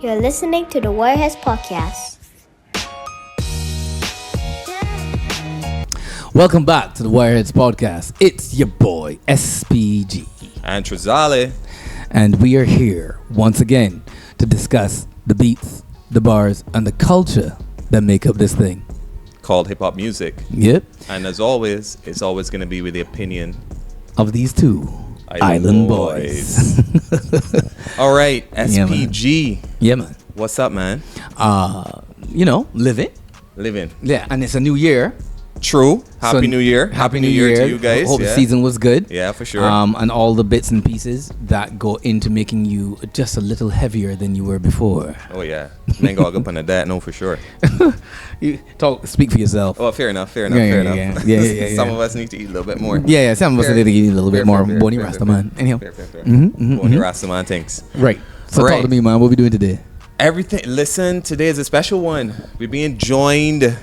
You're listening to the Wireheadz podcast. Welcome back to the Wireheadz podcast. It's your boy SPG and Trizale, and we are here once again to discuss the beats, the bars, and the culture that make up this thing called hip-hop music. Yep. And as always, it's always going to be with the opinion of these two Island boys. All right, SPG. Yeah, man. What's up, man? Living. Yeah, and it's a new year. True. Happy New Year. Happy New Year to you guys. Hope the season was good. Yeah, for sure. And all the bits and pieces that go into making you just a little heavier than you were before. Oh, yeah. Man, go up on that, no, for sure. Speak for yourself. Oh, fair enough. Yeah. Some of us need to eat a little bit more. Yeah, some of us need to eat a little bit more. Bonnie Rastaman. Anyhow. Fair. Bonnie Rastaman, thanks. Right. So talk to me, man. What we doing today? Everything. Listen, today is a special one. We're being joined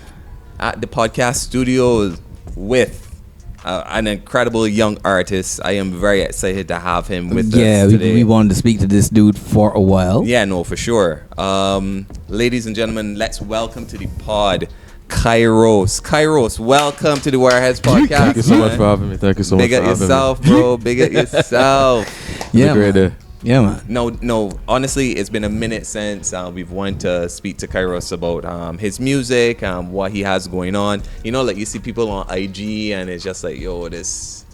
at the podcast studios with an incredible young artist. I am very excited to have him with us today. Yeah, we wanted to speak to this dude for a while. Yeah, no, for sure. Ladies and gentlemen, let's welcome to the pod Kairos. Kairos, welcome to the Wireheadz podcast. Thank you so much for having me. Thank you so much for having me. Big up yourself, bro. Big up yourself. Yeah, great day. Yeah, man. No. Honestly, it's been a minute since we've wanted to speak to Kairos about his music, what he has going on. You know, like you see people on IG and it's just like, yo, this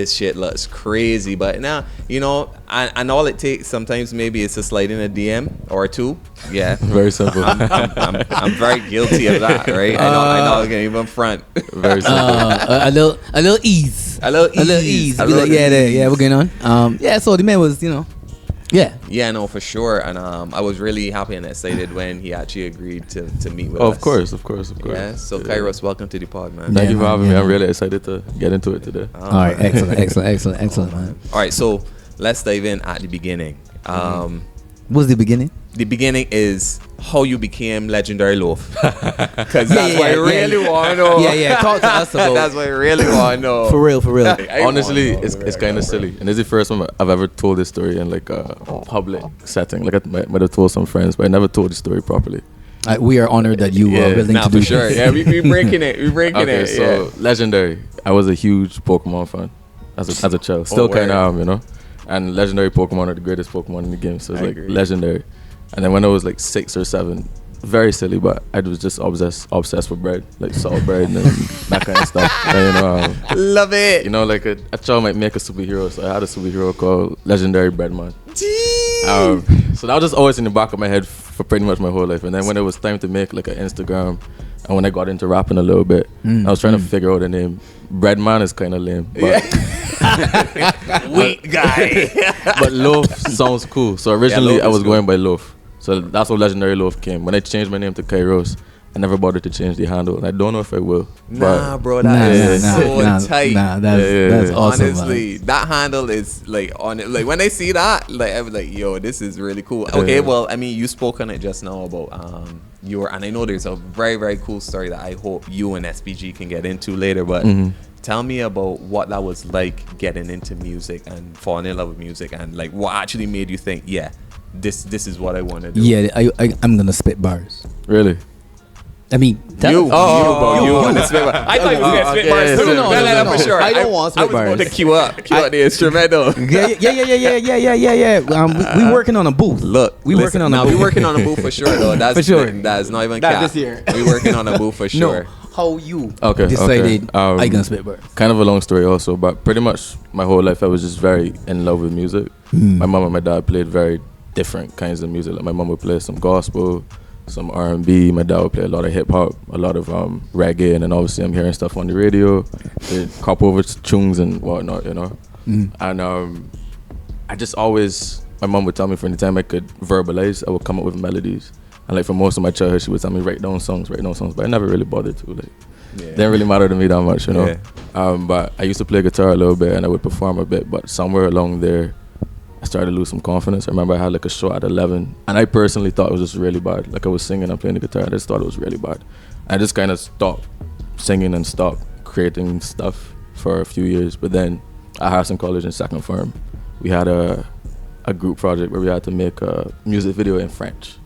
shit looks crazy. But now, you know, and all it takes sometimes maybe is to slide in a DM or two. Yeah, very simple. I'm very guilty of that, right? I know. I can even front. Very simple. A little ease. A little ease. We're going on. So the man was, Yeah, no, for sure. And I was really happy and excited when he actually agreed to meet with us. Of course. Yeah, so Kairos, welcome to the pod, man. Thank you for having me. I'm really excited to get into it today. All right, excellent, man. All right, so let's dive in at the beginning. What's the beginning? The beginning is how you became Legendary Loaf. Because that's what I really want to know. Yeah, talk to us about that's what I really want to know. For real. Honestly, it's kind of silly. And this is the first time I've ever told this story in like a public setting. Like I might have told some friends, but I never told the story properly. We are honored that you are willing to do for sure. this. Yeah, we breaking it. Okay, so Legendary. I was a huge Pokemon fan as a child. Still kind of am, you know. And Legendary Pokemon are the greatest Pokemon in the game. So it's like Legendary. And then when I was like 6 or 7, very silly, but I was just obsessed with bread, like salt bread and that kind of stuff. And, love it. You know, like a child might make a superhero, so I had a superhero called Legendary Breadman. So that was just always in the back of my head for pretty much my whole life. And then when it was time to make like an Instagram, and when I got into rapping a little bit, I was trying to figure out a name. Breadman is kind of lame, but weak guy. But Loaf sounds cool. So originally I was going by Loaf. So that's how Legendary Loaf came. When I changed my name to Kairos, I never bothered to change the handle, and I don't know if I will. Nah, bro, that is so tight. That's awesome. Honestly, man. That handle is like on it. Like when I see that, like I was like, yo, this is really cool. Okay, well, I mean, you spoke on it just now about and I know there's a very, very cool story that I hope you and SPG can get into later. But tell me about what that was like getting into music and falling in love with music, and like what actually made you think, yeah, this is what I want to do. Yeah, I'm gonna spit bars. Really? I mean, you want to spit bars. I thought you were going to spit bars too. No, for sure. I don't want to spit bars. I was going to cue up the instrumental. Yeah. We working on a booth. We working on a booth for sure, though. That's for sure. That's not even cap. This year. We working on a booth for sure. No. How you decided I gonna spit bars? Kind of a long story also, but pretty much my whole life I was just very in love with music. My mom and my dad played very different kinds of music. Like my mom would play some gospel, some R&B. My dad would play a lot of hip-hop, a lot of reggae, and then obviously I'm hearing stuff on the radio. They cop over tunes and whatnot, you know. And I just always, my mom would tell me from the time I could verbalize, I would come up with melodies. And like for most of my childhood, she would tell me write down songs, but I never really bothered to. Like, didn't really matter to me that much, you know. But I used to play guitar a little bit and I would perform a bit, but somewhere along there, I started to lose some confidence. I remember I had like a show at 11, and I personally thought it was just really bad. Like I was singing and playing the guitar, I just thought it was really bad. I just kind of stopped singing and stopped creating stuff for a few years. But then at Harrison College in second form, we had a group project where we had to make a music video in French.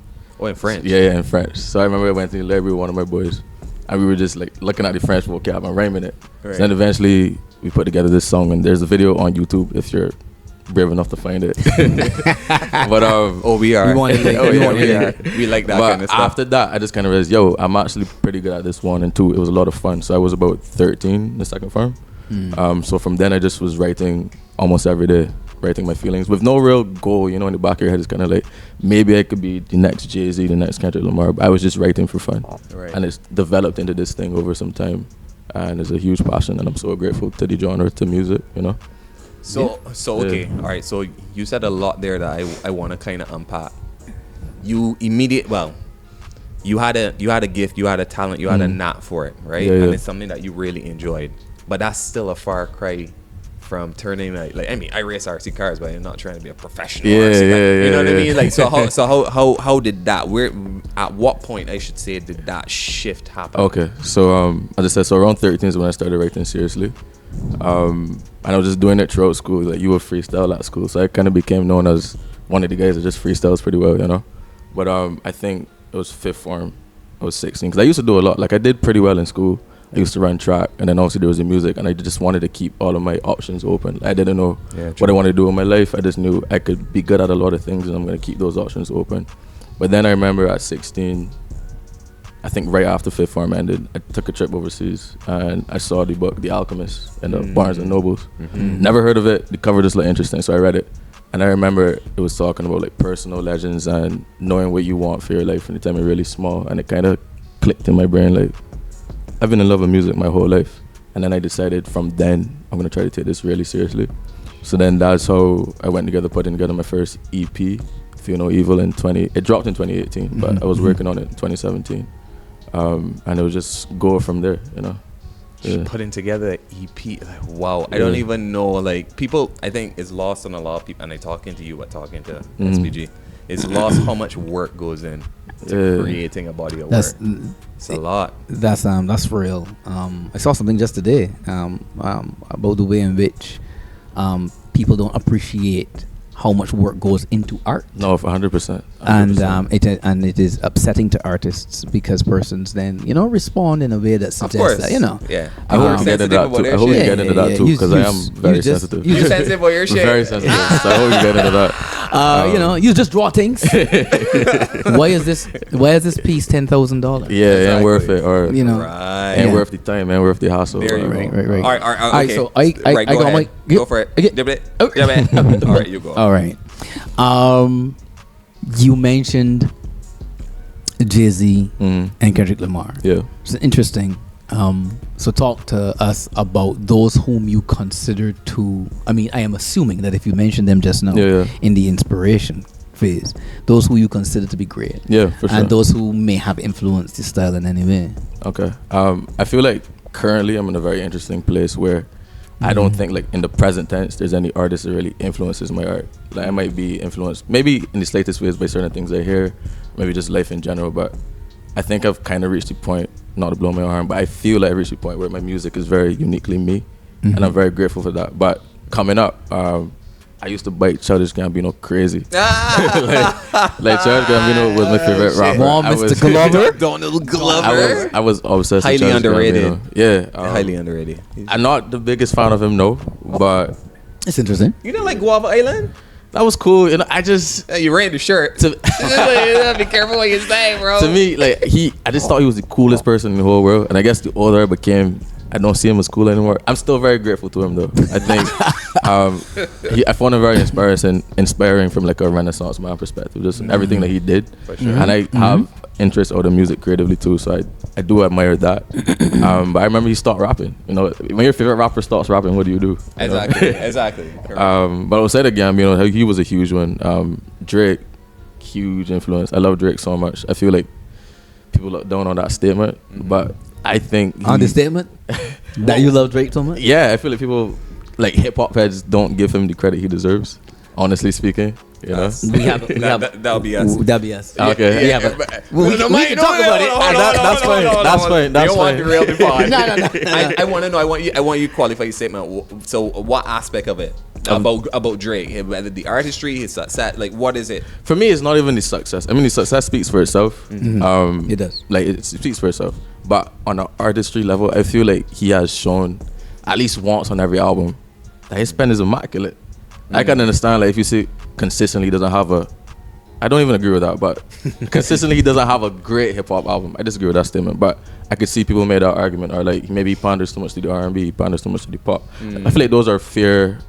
Oh, in French. Yeah, in French. So I remember I went to the library with one of my boys, and we were just like looking at the French vocab and rhyming it. Right. So then eventually we put together this song, and there's a video on YouTube if you're brave enough to find it. But we are. We want it. We like that but kind of stuff. after that, I just kind of realized, yo, I'm actually pretty good at this one, and two, it was a lot of fun. So I was about 13 the second farm. So from then I just was writing almost every day, writing my feelings with no real goal, in the back of your head. It's kind of like, maybe I could be the next Jay-Z, the next Kendrick Lamar, but I was just writing for fun. Right. And it's developed into this thing over some time, and it's a huge passion, and I'm so grateful to the genre, to music, So okay, all right. So you said a lot there that I want to kind of unpack. You had a gift, you had a talent, you had a knack for it, right? Yeah. And it's something that you really enjoyed. But that's still a far cry from turning I race RC cars, but I'm not trying to be a professional. Yeah, RC car. yeah, You know what I yeah. mean? Like, how did that? At what point, I should say, did that shift happen? Okay, so as I said, so around 13 is when I started writing seriously. And I was just doing it throughout school. Like, you were freestyle at school, so I kind of became known as one of the guys that just freestyles pretty well, But I think it was fifth form. I was 16 because I used to do a lot. Like, I did pretty well in school. I used to run track, and then obviously there was the music, and I just wanted to keep all of my options open. I didn't know what I wanted to do in my life. I just knew I could be good at a lot of things, and I'm going to keep those options open. But then I remember at 16, I think right after fifth form ended, I took a trip overseas, and I saw the book The Alchemist in the Barnes and Nobles. Never heard of it. The cover just looked interesting, so I read it. And I remember it was talking about like personal legends and knowing what you want for your life from the time you're really small, and it kind of clicked in my brain. Like, I've been in love with music my whole life, and then I decided from then I'm gonna try to take this really seriously. So then that's how I went together, putting together my first EP, Feel No Evil, it dropped in 2018, but I was working on it in 2017, and it was just go from there, Yeah. Putting together an EP, wow. I don't even know, like, people, I think it's lost on a lot of people, and I'm talking to you, but talking to SPG, it's lost how much work goes in to creating a body of work. It's a lot. That's real. I saw something just today about the way in which people don't appreciate how much work goes into art. No, 100%. And it is upsetting to artists because persons then respond in a way that suggests that Yeah. I hope you get into that too. I hope you get into that too, because I am very sensitive. You're sensitive about your shit. Very sensitive. So I hope you get into that. You just draw things. Why is this piece $10,000? Yeah, ain't worth it, or Right. ain't worth the time, ain't worth the hassle. Right. All right, okay. So I go got ahead. my Go for it. Okay. Dip it. All right, you go. All right. You mentioned Jay-Z and Kendrick Lamar. Yeah. It's interesting. So talk to us about those whom you consider to, I am assuming that if you mentioned them just now in the inspiration phase, those who you consider to be great. Yeah, for sure. And those who may have influenced the style in any way. Okay. I feel like currently I'm in a very interesting place where I don't think, like, in the present tense there's any artist that really influences my art. Like, I might be influenced maybe in the slightest ways by certain things I hear, maybe just life in general, but I think I've kind of reached the point, not to blow my horn, but I feel like I reached the point where my music is very uniquely me, and I'm very grateful for that. But coming up, I used to bite Childish Gambino crazy. like Childish Gambino was my favorite rapper. Mr. Glover? Donald Glover. I was obsessed Highly with Childish underrated. Gambino. Yeah. Highly underrated. I'm not the biggest fan of him, no, but It's interesting. You didn't like Guava Island? that was cool. I just... You ran the shirt. Be careful what you say, bro. To me, like, I just thought he was the coolest person in the whole world, and I guess the older I became, I don't see him as cool anymore. I'm still very grateful to him, though. I think I found him very inspiring from like a Renaissance man perspective, just everything that he did. For sure. And I have interest out of music creatively too, so I do admire that. But I remember he stopped rapping. When your favorite rapper stops rapping, what do you do? Exactly. But outside of Gambino, he was a huge one. Drake, huge influence. I love Drake so much. I feel like people look down on that statement, but I think On the statement that you love Drake so much? yeah, I feel like people like hip hop heads don't give him the credit he deserves. honestly speaking. You know, that'll be us. That'll be us. Okay. We can talk about it. That's fine. That's fine. That's You don't want fine. to derail the pod. No. I want to know. I want you to qualify your statement. So, what aspect of it about Drake? Whether the artistry, his success, like what is it? For me, it's not even the success. I mean, the success speaks for itself. It does. Like it speaks for itself. But on an artistry level, I feel like he has shown at least once on every album that his pen is immaculate. I can understand like if you see consistently doesn't have a, I don't even agree with that, but consistently he doesn't have a great hip hop album. I disagree with that statement, but I could see people made that argument, or like maybe he panders too much to the R&B, he panders too much to the pop. I feel like those are fair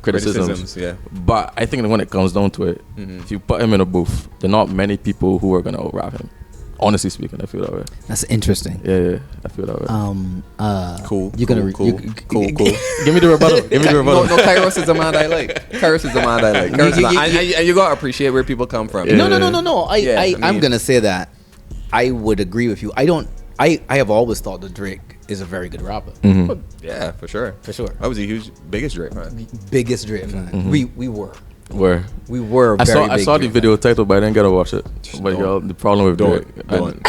criticisms. Yeah. But I think that when it comes down to it, if you put him in a booth, there are not many people who are gonna out-rap him. Honestly speaking, I feel that way. That's interesting. Yeah, I feel that way. Cool. You're gonna cool. Give me the rebuttal. No, Kairos is the man I like. Kairos is the man I like. And you gotta appreciate where people come from. No. I'm mean, gonna say that I would agree with you. I have always thought that Drake is a very good rapper. Yeah, for sure. I was a biggest Drake fan. Biggest Drake fan. We were. Where We were. I very saw big the video title, but I didn't get to watch it. But y'all, the problem with Drake, Don't.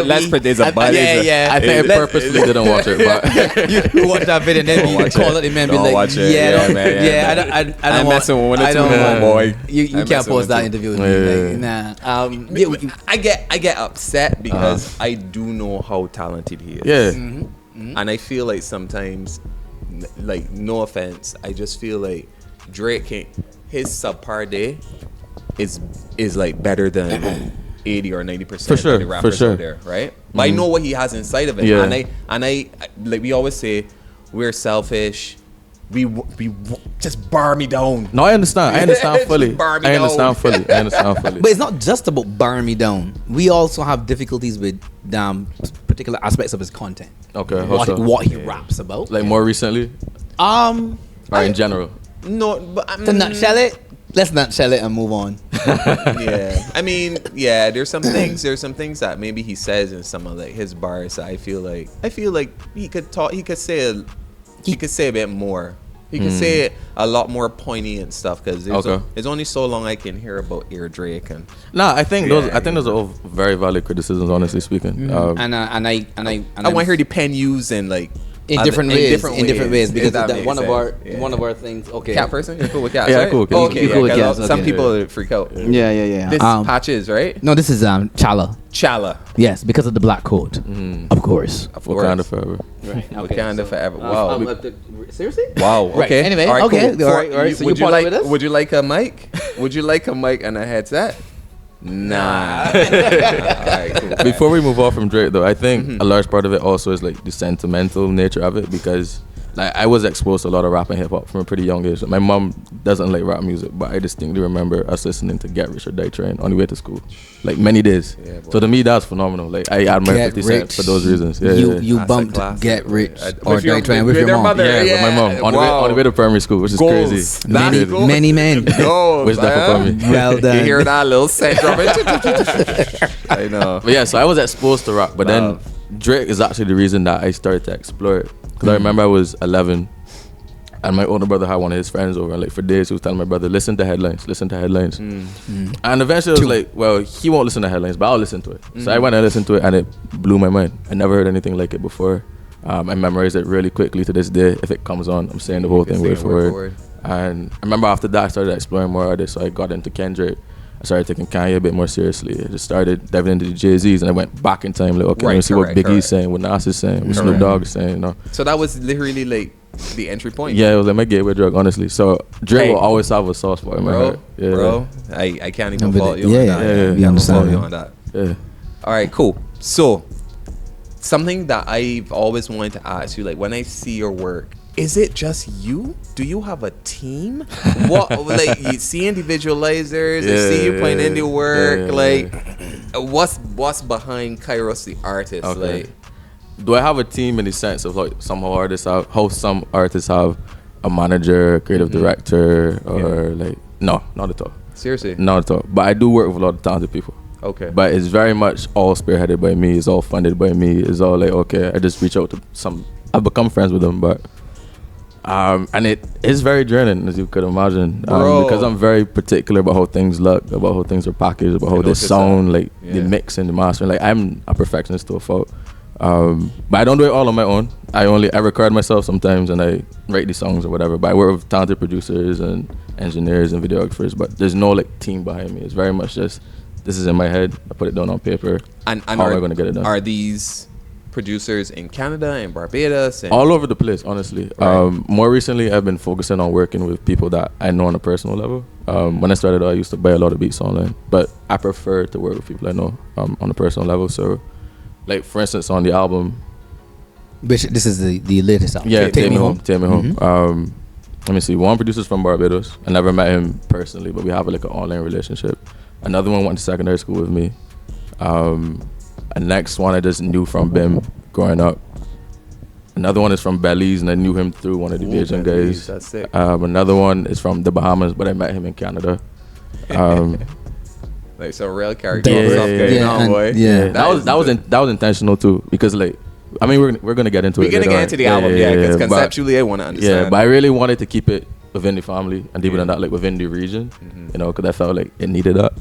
Let's put this a bud. Yeah. I think I purposely didn't watch it, but You watch that video and then you call it the man, be like, watch it. I don't I'm messing with I don't want, boy. You can't messing post with that it. interview with me. Like, nah. I get upset because I do know how talented he is. yeah, And I feel like sometimes, like, no offense, I just feel like Drake his subpar day is like better than 80 or 90% For sure, of the rappers for sure. out there, right? But I know what he has inside of it. Yeah. And I like we always say, we're selfish. We just bar me down. no, I understand. I understand Just fully. bar me I down. understand fully. But it's not just about barring me down. We also have difficulties with particular aspects of his content. Okay, how so? What he raps about. Like more recently, or in general. No, but To nutshell it, let's nutshell it and move on. yeah. I mean, yeah, there's some things that maybe he says in some of like his bars that I feel like he could say a bit more. He could say a lot more poignant stuff because it's only so long I can hear about Air Drake and Nah, I think those are all very valid criticisms, honestly speaking. And I I want to hear the pen used and like in different ways because that that makes one sense. of our things. Okay, cat person. You're cool with cats, Yeah, right? cool with cats. Okay, You're cool with 'cause cats, some okay. people freak out. Yeah. This is Patches, right? No, this is Chala. Chala. Yes, because of the black coat. Of course. Of course. Wakanda forever. Right. Wakanda forever. Wow. Seriously? Wow. Right, Okay. anyway, All right, okay. cool. All right. So would you you like? with us? Would you like a mic? Would you like a mic and a headset? Nah. All right. Cool. Before we move off from Drake, though, I think a large part of it also is like the sentimental nature of it because like I was exposed to a lot of rap and hip hop from a pretty young age. My mom doesn't like rap music, but I distinctly remember us listening to Get Rich or Die Trying on the way to school, like many days. Yeah, boy. So to me, that's phenomenal. Like I admire Get 50 Cent Rich. for those reasons. Yeah, You yeah. That's bumped a classic. Get Rich With or your- Die Trying with with your their mom. mother. Yeah, with my mom on the way to primary school, which is Goals. crazy. That's Crazy. goals. Many men. Goals, Which definitely for me. Well done. You hear that little set drumming? I know. But yeah, so I was exposed to rap, but Love. then Drake is actually the reason that I started to explore it. Because I remember I was 11, and my older brother had one of his friends over, and like for days he was telling my brother, listen to headlines. And eventually I was like, well, he won't listen to headlines, but I'll listen to it. So I went and listened to it, and it blew my mind. I never heard anything like it before. I memorized it really quickly to this day. If it comes on, I'm saying the whole thing word for word. And I remember after that I started exploring more artists, so I got into Kendrick. I started taking Kanye a bit more seriously. I just started diving into the Jay-Z's, and I went back in time, like, okay, let me see what Biggie's saying, what Nas is saying, what Snoop Dogg is saying, you know. So that was literally like the entry point. Yeah, it was like my gateway drug, honestly. So Drake will always have a soft spot in my heart. Yeah. Bro, I can't even But fault you yeah, on yeah, that. yeah, I we can't understand, fault you yeah. on that. Yeah. All right, cool. So something that I've always wanted to ask you, like when I see your work, is it just you? Do you have a team? What, like, you see individualizers, I see you putting in the work, like what's behind Kairos the artist? Okay. Like, do I have a team in the sense of like some artists have a manager, creative director, or like no, not at all. seriously? Not at all. But I do work with a lot of talented people. Okay. But it's very much all spearheaded by me. It's all funded by me. It's all like, okay, I just reach out to some. I've become friends with them, but And it is very draining, as you could imagine, because I'm very particular about how things look, about how things are packaged, about how they sound, like the mix and the mastering. Like, I'm a perfectionist to a fault. But I don't do it all on my own. I record myself sometimes, and I write these songs or whatever. But I work with talented producers and engineers and videographers. But there's no like team behind me. It's very much just, this is in my head. I put it down on paper. And how am I going to get it done? Are these producers in Canada and Barbados? And all over the place, honestly. Right. More recently, I've been focusing on working with people that I know on a personal level. When I started, I used to buy a lot of beats online, but I prefer to work with people I know on a personal level. So, like, for instance, on the album, which this is the latest album. Yeah, Take Me Home. Take Me Home. Let me see. One producer's from Barbados. I never met him personally, but we have like an online relationship. Another one went to secondary school with me. A next one I just knew from BIM growing up. Another one is from Belize, and I knew him through one of the Bajan guys. That's sick. Another one is from the Bahamas, but I met him in Canada. Like, so real character. That was intentional too, because like, I mean, we're gonna get into it. We're gonna get into the album, because conceptually I want to understand. But I really wanted to keep it within the family, and even than that, like within the region, you know, because I felt like it needed that.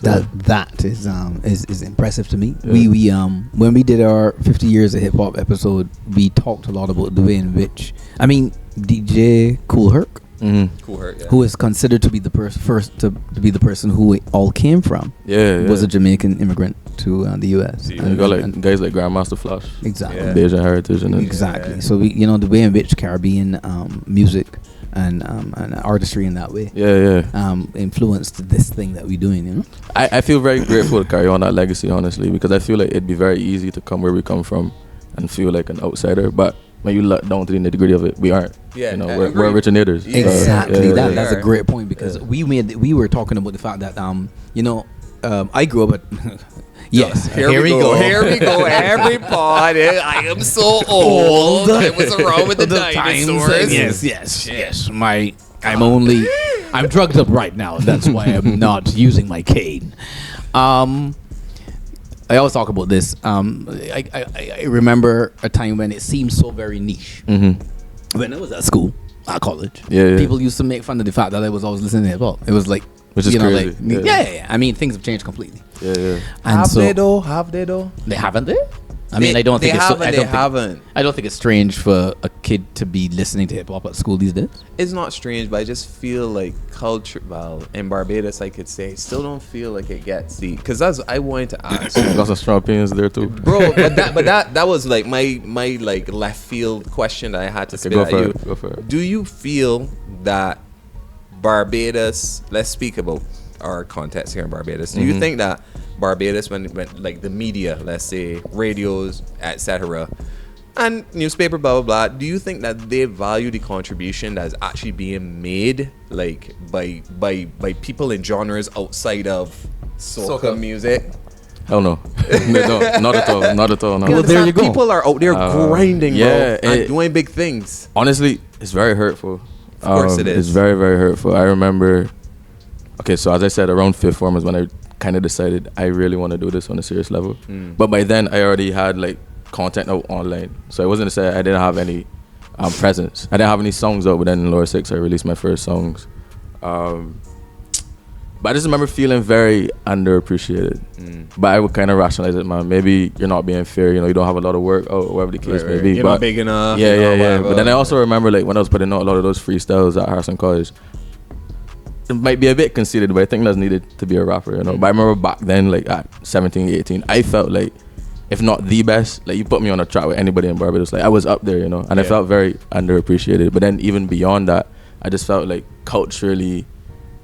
So. That is impressive to me. We when we did our 50 years of hip hop episode, we talked a lot about the way in which, I mean, DJ Kool Herc, who is considered to be the first to be the person who it all came from. Was a Jamaican immigrant to the U.S. And you got like guys like Grandmaster Flash, exactly, Bajan heritage, and exactly. So we, the way in which Caribbean music and artistry in that way influenced this thing that we're doing. I feel very grateful to carry on that legacy, honestly, because I feel like it'd be very easy to come where we come from and feel like an outsider, but when you look down to the nitty-gritty of it, we aren't. We're originators. Exactly. That's a great point, because we were talking about the fact that I grew up at yes. Here we go. Every pod. I am so old. I was around with the dinosaurs. Yes. I'm drugged up right now. That's why I'm not using my cane. I always talk about this. I remember a time when it seemed so very niche. When I was at school, at college, people used to make fun of the fact that I was always listening to hip hop. It was like, which is crazy. Like, I mean, things have changed completely. And have they though? They haven't they? I mean, I don't think it's strange for a kid to be listening to hip hop at school these days. It's not strange, but I just feel like culture, well, in Barbados, I could say, still don't feel like it gets the, because that's I wanted to ask. Got some strong opinions there too, bro. But that was like my like left field question that I had to spit at you. Go for it. Do you feel that Barbados? Let's speak about our context here in Barbados. Do you think that Barbados, when like the media, let's say radios, etc., and newspaper, blah blah blah, do you think that they value the contribution that's actually being made, like by people in genres outside of soca music? Hell no. No, not at all. No. Well, there you go. People are out there grinding, bro, and doing big things. Honestly, it's very hurtful. Of course it is. It's very, very hurtful. I remember. Okay, so as I said, around fifth form is when I kind of decided I really want to do this on a serious level. But by then, I already had like content out online, so it wasn't to say I didn't have any presence. I didn't have any songs out, but then in lower six, I released my first songs. But I just remember feeling very underappreciated. But I would kind of rationalize it, man. Maybe you're not being fair. You don't have a lot of work, or whatever the case may be. You're not big enough. Yeah. But then I also remember, like, when I was putting out a lot of those freestyles at Harrison College, it might be a bit conceited, but I think that's needed to be a rapper, But I remember back then, like at 17, 18, I felt like, if not the best, like you put me on a track with anybody in Barbados, like I was up there, And I felt very underappreciated. But then even beyond that, I just felt like culturally,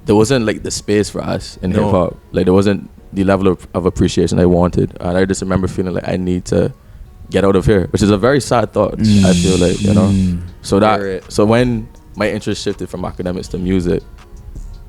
there wasn't like the space for us in hip hop. Like there wasn't the level of appreciation I wanted. And I just remember feeling like I need to get out of here, which is a very sad thought. I feel like, So when my interest shifted from academics to music,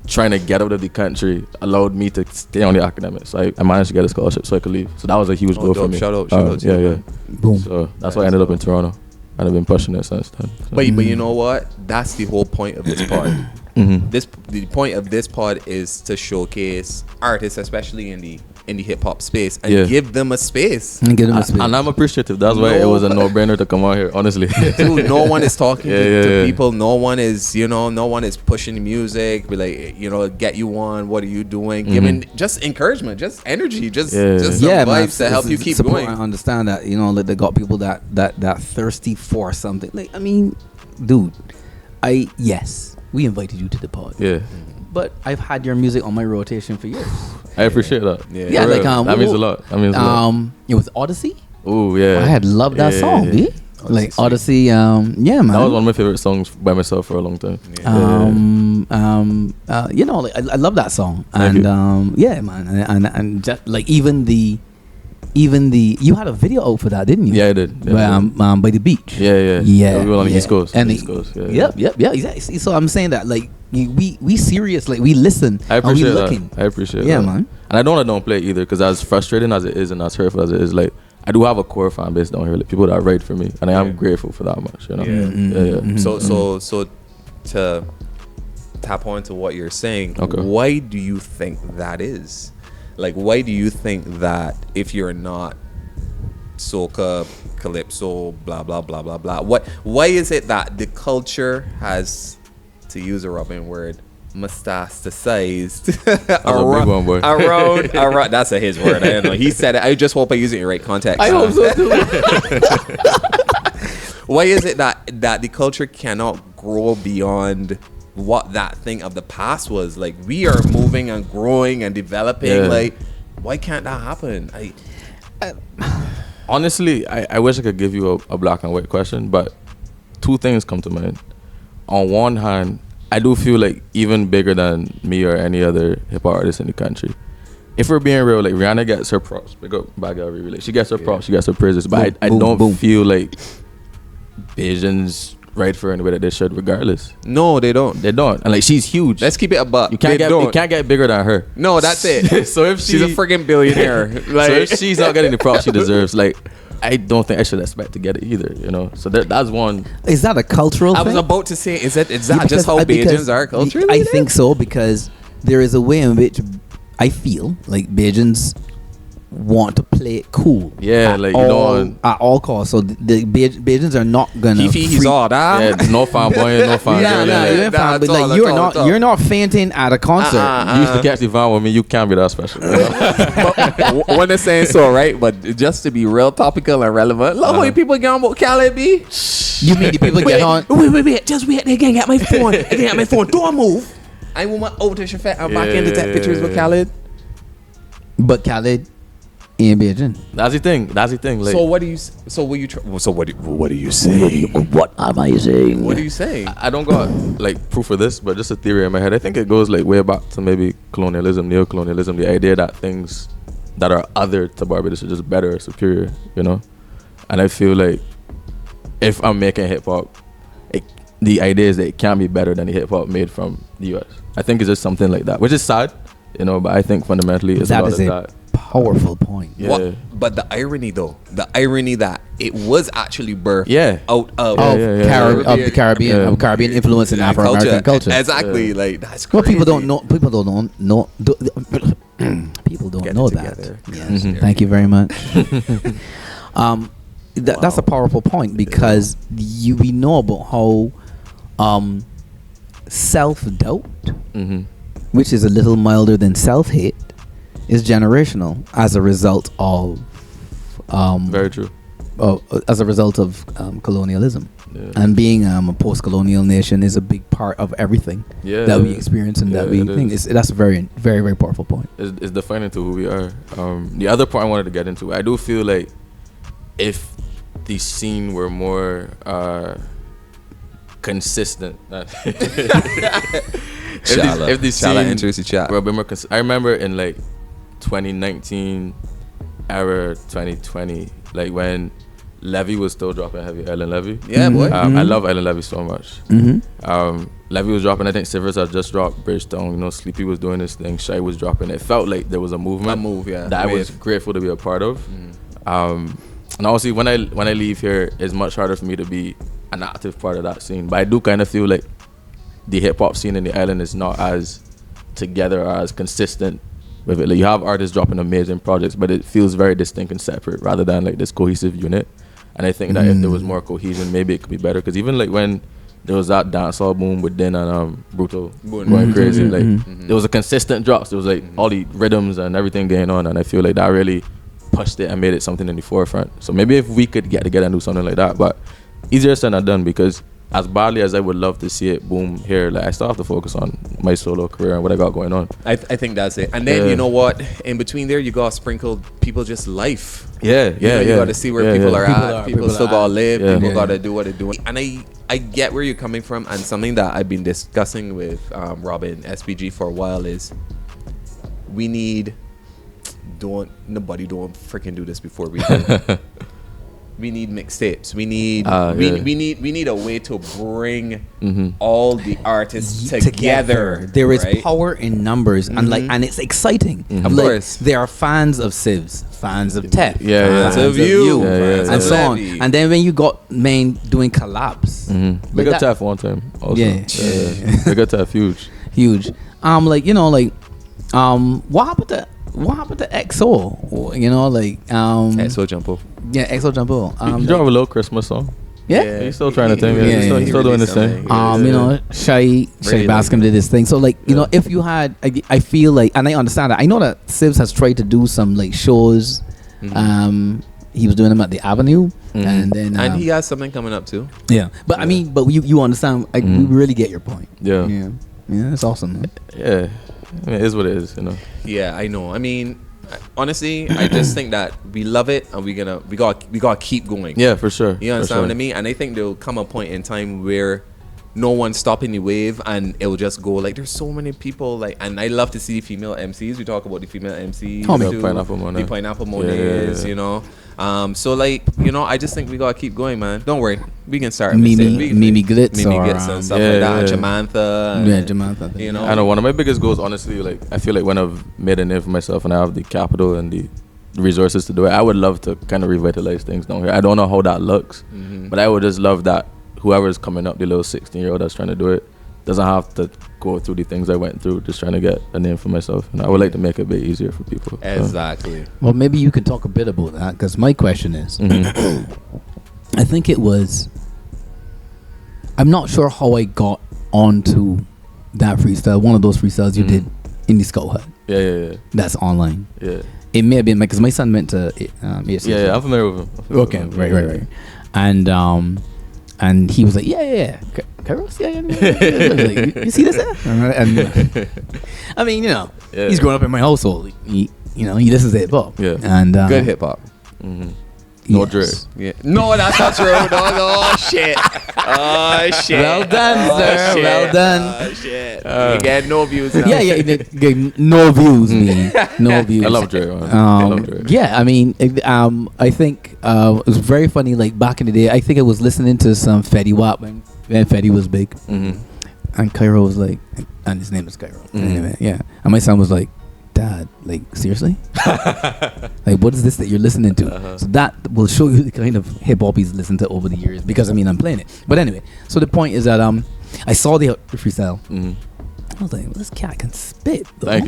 trying to get out of the country allowed me to stay on the academics. So I managed to get a scholarship so I could leave. So that was a huge blow for me. Shout out. Yeah. Boom. So that's why I ended up in Toronto. And I've been pushing it since then. So. But you know what? That's the whole point of this pod. The point of this pod is to showcase artists, especially in the in the hip hop space and give them a space. And give them a space. And I'm appreciative. That's why it was a no-brainer to come on here, honestly. Dude, no one is talking to people. No one is, no one is pushing the music. Be like, get you on. What are you doing? Giving just encouragement, just energy, just some vibes to help you keep going. I understand that, like they got people that thirsty for something. Like, I mean, dude, yes, we invited you to the pod. Yeah. But I've had your music on my rotation for years. I appreciate that. Yeah, like that means a lot. It was Odyssey. Oh yeah, I had loved that song. Yeah. Like Odyssey. Yeah, man. That was one of my favorite songs by myself for a long time. Like I love that song, and yeah, man, and just like even the you had a video out for that, didn't you? Yeah, I did. Yeah, by the beach. Yeah. We were on the East Coast. And East Coast. Yep. Exactly. So I'm saying that like we serious, like we listen. I appreciate that. I appreciate that. Yeah, man. And I don't play it either, because as frustrating as it is and as hurtful as it is, like I do have a core fan base down here, like people that write for me, and I am grateful for that much. So to tap on to what you're saying, why do you think that is? Like, why do you think that if you're not soca, calypso, blah blah blah blah blah, why is it that the culture has, to use a Robin word, metastasized around that's his word, I don't know, he said it, I just hope I use it in the right context. I hope so too. Why is it that the culture cannot grow beyond what that thing of the past was? Like, we are moving and growing and developing. Like, why can't that happen? Honestly, I wish I could give you a black and white question, but two things come to mind. On one hand, I do feel like even bigger than me or any other hip hop artist in the country, if we're being real, like Rihanna gets her props. Big up Bajan, really. She gets her props, she gets her praises, but I don't feel like Bajans right for her in the way that they should, regardless. No, they don't. And like, she's huge. Let's keep it a buck. You can't get bigger than her. No, that's it. So if she's a friggin' billionaire, like, so if she's not getting the props she deserves, like, I don't think I should expect to get it either, So that's one. Is that a cultural thing? I was about to say, is that just how Bajans are culturally? I think so, because there is a way in which I feel like Bajans want to play it cool. Yeah, like, at all costs. So the Bajans are not gonna. He's all that. Yeah, no fanboy, no fan. But like, you're not fainting at a concert. You used to catch the van with me. You can't be that special. When they're saying so, right? But just to be real topical and relevant, look how people get on about Khaled B. You mean the people get on? Wait, just wait. They can't get my phone. Don't move. I want my over to Shafet. I'm back in to take pictures with Khaled. But Khaled in Bajan. That's the thing. Like, so what do you? So what you? What are you saying? What am I saying? What are you saying? I don't got like proof of this, but just a theory in my head. I think it goes like way back to maybe colonialism, neo-colonialism. The idea that things that are other to Barbados are just better or superior, And I feel like if I'm making hip hop, the idea is that it can't be better than the hip hop made from the US. I think it's just something like that, which is sad, but I think fundamentally it's a lot of that. Powerful point. Yeah. But the irony that it was actually birthed out of the Caribbean influence in Afro-American culture. Exactly. Like, that's crazy. Well, people don't know that. Yes. Thank you very much. That's a powerful point, because we know about how self-doubt, which is a little milder than self-hate, is generational as a result of very true. As a result of colonialism, and being a post-colonial nation is a big part of everything that we experience and that we think. That's a very, very, very powerful point. It's defining to who we are. The other point I wanted to get into, I do feel like if the scene were more consistent. If the scene enters the chat. Were a bit more I remember in like 2019 era, 2020, like when Levy was still dropping heavy, Island Levy. Yeah, boy. I love Island Levy so much. Levy was dropping, I think Sivers had just dropped Bridgestone, Sleepy was doing this thing, Shy was dropping. It felt like there was a movement. That I was grateful to be a part of. And obviously when I leave here, it's much harder for me to be an active part of that scene. But I do kind of feel like the hip hop scene in the island is not as together or as consistent with it. Like, you have artists dropping amazing projects, but it feels very distinct and separate rather than like this cohesive unit. And I think that if there was more cohesion, maybe it could be better. Because even like when there was that dancehall boom with Din and Brutal going crazy, like there was a consistent drops. There was like all the rhythms and everything going on, and I feel like that really pushed it and made it something in the forefront. So maybe if we could get together and do something like that, but easier said than done, because as badly as I would love to see it boom here, like I still have to focus on my solo career and what I got going on. I think that's it. And then you know what? In between there, you got sprinkled people just life. Yeah. You got to see where people are at. People still got to live. Yeah. People got to do what they're doing. And I get where you're coming from. And something that I've been discussing with Robin SPG for a while is nobody don't freaking do this before we do. We need mixtapes. We need a way to bring all the artists together. There is power in numbers, and it's exciting. Of course, there are fans of Sivs, fans of Tef, fans of you, and so on. And then when you got Main doing collabs, we got Tef one time. Also. We got Tef huge. What happened to XO? You know, like XO Jumpo. Yeah, XO Jumpo. You drove a little Christmas song. Yeah, he's still trying to think. He's still doing this thing. You know, Shai Bascom did this thing. So like, you know, if you had, I feel like, and I understand that. I know that Sivs has tried to do some like shows. He was doing them at the Avenue, and then and he has something coming up too. Yeah, but I mean, but you understand. We really get your point. Yeah, it's awesome. Man. Yeah. I mean, it is what it is, you know. Yeah, I know. I mean, honestly, I just think that we love it, and we gotta keep going. Yeah, for sure. You understand what I mean? And I think there'll come a point in time where no one's stopping the wave, and it will just go. Like, there's so many people. Like, and I love to see female MCs. We talk about the female MCs. The Pineapple Monets, you know. So like, you know, I just think we gotta keep going, man. Don't worry, we can start. Mimi Glitz and stuff like that. Jamantha. Jamantha. You know, I know one of my biggest goals, honestly, like I feel like when I've made a name for myself and I have the capital and the resources to do it, I would love to kind of revitalize things down here. I don't know how that looks, but I would just love that whoever's coming up, the little 16-year-old that's trying to do it, doesn't have to go through the things I went through just trying to get a name for myself. And I would like to make it a bit easier for people. Exactly. Well, maybe you could talk a bit about that, because my question is, I think it was, I'm not sure how I got onto that freestyle, one of those freestyles you did in the Scout Hut. Yeah. That's online. Yeah. It may have been, because my son went to ASC. Yeah, I'm familiar with him. Okay, right. And he was like, yeah. Kairos, like, you see this? And I mean, you know, he's growing up in my household. He listens to hip hop. Yeah. And good hip hop. No Dre. Yeah. No, that's not true. No, shit. Oh shit. Well done, sir. Shit. Well done. Oh shit. You get no views now. Yeah. No views, me. No views. I love Dre. I love Dre. Yeah, I mean, I think it was very funny. Like back in the day, I think I was listening to some Fetty Wap when Fetty was big, and Kairos was like, and his name is Kairos. Anyway, yeah, and my son was like, Dad, like seriously? Like, what is this that you're listening to? So that will show you the kind of hip hop he's listened to over the years, because I mean, I'm playing it. But anyway, so the point is that I saw the freestyle. I was like, well, this cat can spit. Though. Thank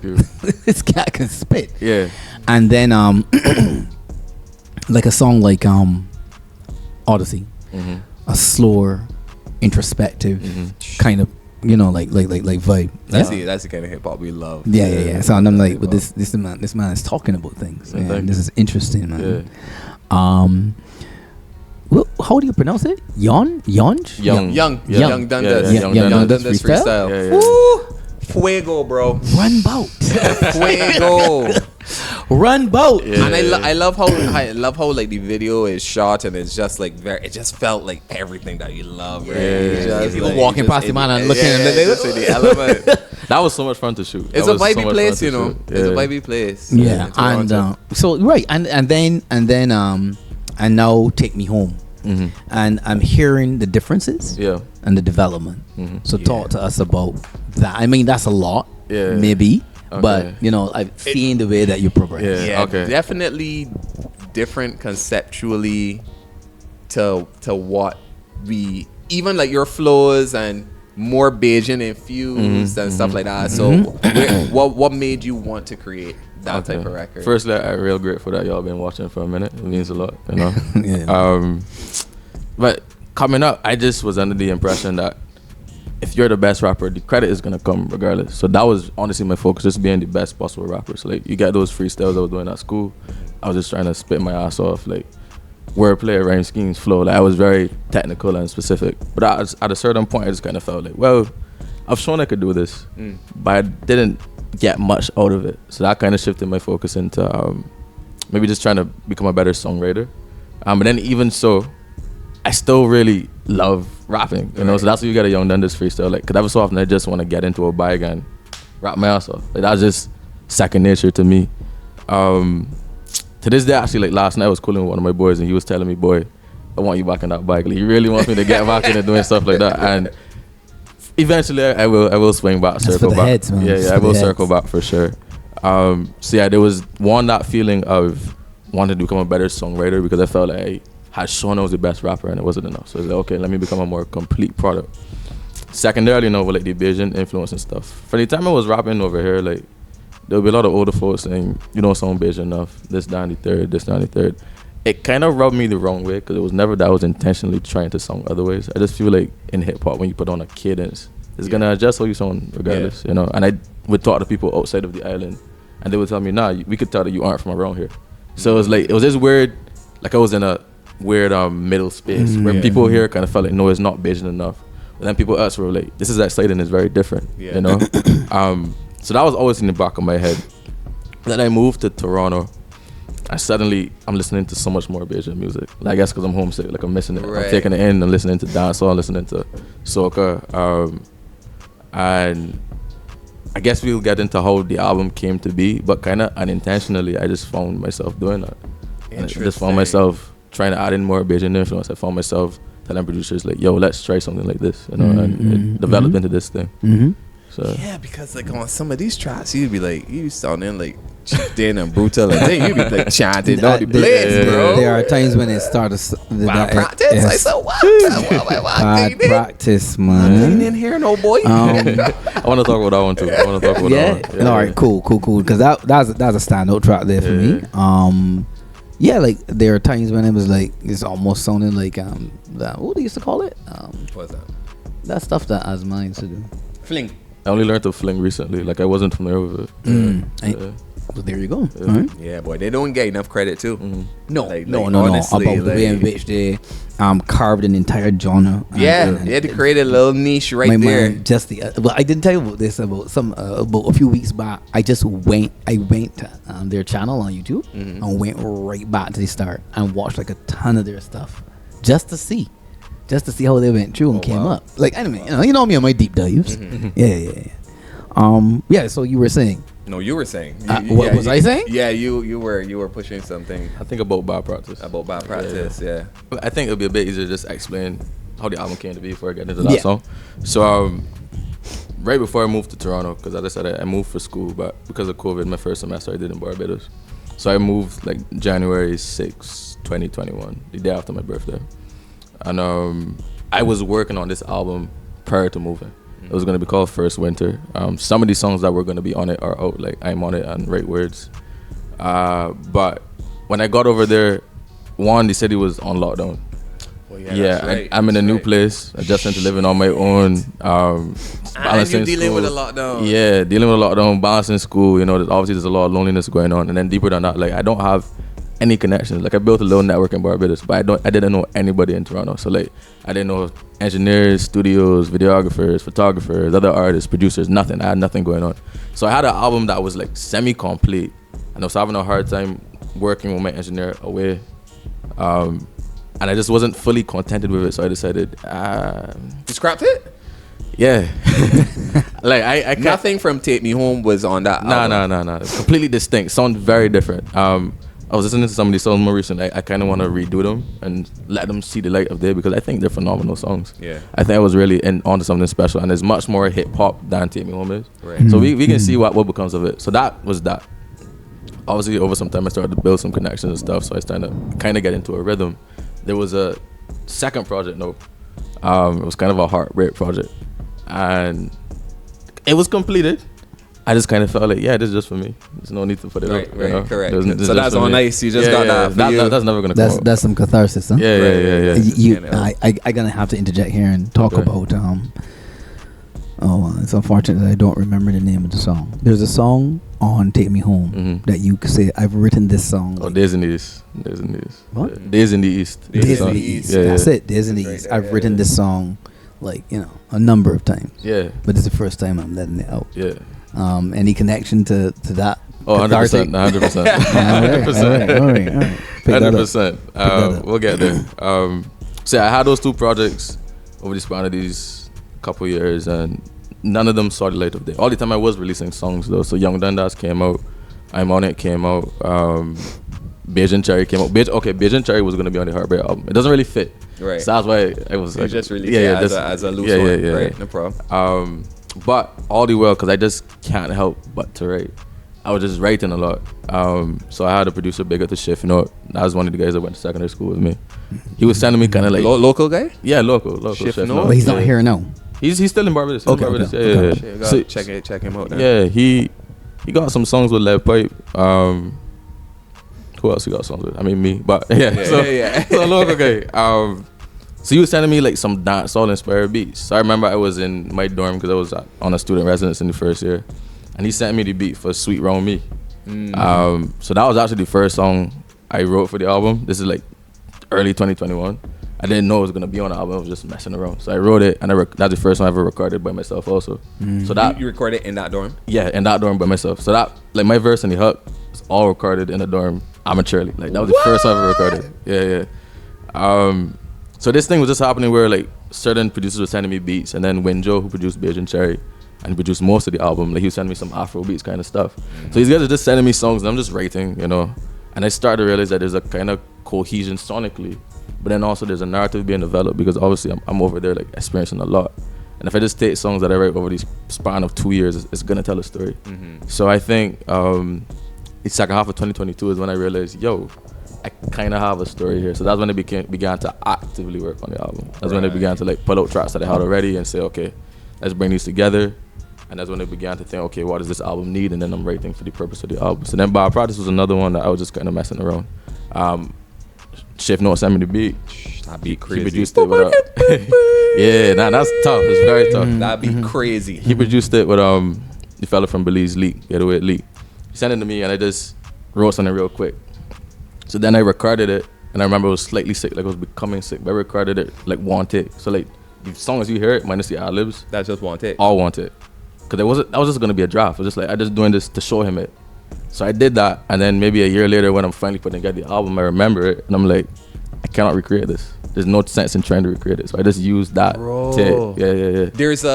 you. This cat can spit. Yeah. And then like a song like Odyssey, a slower, introspective kind of, you know, like vibe. That's the kind of hip hop we love. Yeah. So and I'm like, but this man is talking about things. Yeah, this is interesting, man. Yeah. Well, how do you pronounce it? Young Dundas. Young Dundas freestyle. Yeah. Woo! Fuego, bro. Run boat. Fuego. Run boat. Yeah. And I love how like the video is shot, and it's just like it just felt like everything that you love. Right? You like, walking past the man and looking at the element. That was so much fun to shoot. It's a vibey place, you know. It's a vibey place. Yeah, and so right, and then now Take Me Home. And I'm hearing the differences and the development. So talk to us about that. I mean, that's a lot, maybe, but you know, I've seen the way that you progress. Definitely different conceptually to what we, even like your flows and more Bajan infused and stuff like that. So what made you want to create that type of record? Firstly, I'm real grateful that y'all been watching for a minute. It means a lot, you know. But coming up, I just was under the impression that if you're the best rapper, the credit is gonna come regardless. So that was honestly my focus, just being the best possible rapper. So like, you get those freestyles I was doing at school, I was just trying to spit my ass off, like wordplay, rhyme schemes, flow. Like I was very technical and specific. But at a certain point, I just kind of felt like, well, I've shown I could do this, but I didn't get much out of it. So that kind of shifted my focus into maybe just trying to become a better songwriter. But then even so, I still really love rapping, you know. So that's why you got a Young Dundas freestyle. Like, cause every so often I just want to get into a bike and rap my ass off. Like that's just second nature to me. To this day, actually, like last night I was cooling with one of my boys and he was telling me, boy, I want you back on that bike. Like, he really wants me to get back into doing stuff like that. And eventually I will swing back, circle back. Heads, man. Yeah, I will circle back for sure. So yeah, there was that feeling of wanting to become a better songwriter because I felt like I had shown I was the best rapper and it wasn't enough. So I was like, okay, let me become a more complete product. Secondarily, you know, with like the Bajan influence and stuff. For the time I was rapping over here, like there would be a lot of older folks saying, you don't sound Bajan enough, this, down the third, this, down the third. It kind of rubbed me the wrong way because it was never that I was intentionally trying to sound other ways. I just feel like in hip hop, when you put on a cadence, it's gonna adjust how you sound regardless, you know. And I would talk to people outside of the island and they would tell me, nah, we could tell that you aren't from around here. So it was like, it was this weird, like I was in a weird middle space where people here kind of felt like, no, it's not Bajan enough. And then people else were like, this is exciting, it's very different, you know. So that was always in the back of my head. Then I moved to Toronto and suddenly I'm listening to so much more Bajan music. Like, I guess because I'm homesick, like I'm missing it. I'm taking it in and listening to dancehall, listening to soca. And I guess we'll get into how the album came to be, but kind of unintentionally, I just found myself doing that. And I just found myself trying to add in more Bajan influence. I found myself telling producers like, yo, let's try something like this, you know, and it developed into this thing. So yeah, because like on some of these tracks, you'd be like, you sounding like then and brutal, and then you'd be like chanting on the place, bro. There are times when it starts practice. I said, what? Practice, man. You didn't hear no boy. I want to talk about that one too. I want to talk about that one. Yeah. All right, cool. Because that's a standout track there for me. Yeah, like there are times when it was like it's almost sounding like that, what do you used to call it? What's that? That stuff that Asma used to do. Fling. I only learned to fling recently. Like I wasn't familiar with it. So there you go. Right. Yeah, boy, they don't get enough credit too. No, like, no. Honestly, About the way in which they carved an entire genre. They had to create a little niche there. Well, I didn't tell you about this about a few weeks back. I went to their channel on YouTube and went right back to the start and watched like a ton of their stuff just to see how they went through and came up. Like anyway, you know me on my deep dives. Yeah. So you were saying. No, you were saying. What was I saying? Yeah, you were pushing something. I think about bad practice. Yeah. I think it'll be a bit easier to just explain how the album came to be before I get into that song. So right before I moved to Toronto, because as I said, I moved for school, but because of COVID, my first semester I did in Barbados. So I moved like January 6, 2021, the day after my birthday. And I was working on this album prior to moving. It was going to be called First Winter. Some of the songs that were going to be on it are out, like I'm on it and Right Words. But when I got over there, the city was on lockdown. Well, right. I'm in a new place, adjusting to living on my own. Balancing and you're dealing school. with a lockdown. Yeah, dealing with a lockdown, balancing school. You know, there's a lot of loneliness going on. And then deeper than that, like I don't have any connections. Like I built a little network in Barbados, but I didn't know anybody in Toronto. So like I didn't know engineers, studios, videographers, photographers, other artists, producers, nothing. I had nothing going on. So I had an album that was like semi-complete, and I was having a hard time working with my engineer away. And I just wasn't fully contented with it, so I decided you scrapped it? Yeah. Like I nothing from Take Me Home was on that album. No. Completely distinct. Sound very different. I was listening to some of these songs more recently. I kind of want to redo them and let them see the light of day because I think they're phenomenal songs. Yeah. I think I was really onto something special, and there's much more hip hop than Take Me Home is. Right. So we can see what becomes of it. So that was that. Obviously, over some time, I started to build some connections and stuff, so I started to kind of get into a rhythm. There was a second project, it was kind of a heartbreak project. and it was completed. I just kind of felt like, yeah, this is just for me. There's no need to put it right, up. Right, you know? Correct. So that's all nice. You just got that. That's never gonna come out. That's some catharsis, huh? Yeah. I gonna have to interject here and talk about it's unfortunate that I don't remember the name of the song. There's a song on Take Me Home that you could say, I've written this song. Oh, Days in the East. What? Yeah. Days in the East. Days in the East. That's it. Days in the East. I've written this song a number of times. Yeah. But it's the first time I'm letting it out. Yeah. Any connection to that? Oh, 100%. 100%. All right. 100%. We'll get there. So I had those two projects over the span of these couple years, and none of them saw the light of day. All the time I was releasing songs though. So Young Dundas came out, I'm On It came out, Bajan Cherry came out. Bajan Cherry was gonna be on the Heartbreak album. It doesn't really fit. Right. So that's why I was like, just released as a loose one. Right. No problem. But all the while, because I just can't help but to write. I was just writing a lot. So I had a producer big up to Shift Note. That was one of the guys that went to secondary school with me. He was sending me kind of like local guy. Yeah, local Shift Note. But he's not here now. He's still in Barbados. Okay. So, check him out. Then. Yeah, he got some songs with Lead Pipe. Who else he got songs with? I mean me, but so local guy. So he was sending me like some dancehall inspired beats. So I remember I was in my dorm because I was on a student residence in the first year, and he sent me the beat for Sweet Round Me. So that was actually the first song I wrote for the album. This is like early 2021. I didn't know it was gonna be on the album. I was just messing around. So I wrote it, and that's the first one I ever recorded by myself also. So that you recorded in that dorm? Yeah, in that dorm by myself. So that like my verse and the hook was all recorded in the dorm amateurly. Like that was the first time I ever recorded. Yeah. So this thing was just happening where like certain producers were sending me beats, and then Winjo, who produced Bajan Cherry and produced most of the album, like he was sending me some Afro beats kind of stuff. So these guys are just sending me songs, and I'm just writing, you know. And I started to realize that there's a kind of cohesion sonically, but then also there's a narrative being developed, because obviously I'm over there like experiencing a lot. And if I just take songs that I write over the span of 2 years, it's gonna tell a story. So I think the second half of 2022 is when I realized, I kind of have a story here. So that's when I began to actively work on the album. That's when I began to like pull out tracks that I had already and say, okay, let's bring these together. And that's when I began to think, okay, what does this album need? And then I'm writing for the purpose of the album. So then Barbados was another one that I was just kind of messing around. Shift Note sent me the beat. That beat crazy. He produced it with that's tough. It's very tough. That beat crazy. He produced it with the fella from Belize, Leak. Getaway Leak. He sent it to me, and I just wrote something real quick. So then I recorded it, and I remember I was slightly sick, like I was becoming sick, but I recorded it like one take. So like the songs you hear it minus the ad-libs, that's just one take. All one take. Cause that was just gonna be a draft. I was just like, I just doing this to show him it. So I did that, and then maybe a year later when I'm finally putting together the album, I remember it, and I'm like, I cannot recreate this. There's no sense in trying to recreate it. So I just used that take. Yeah. There's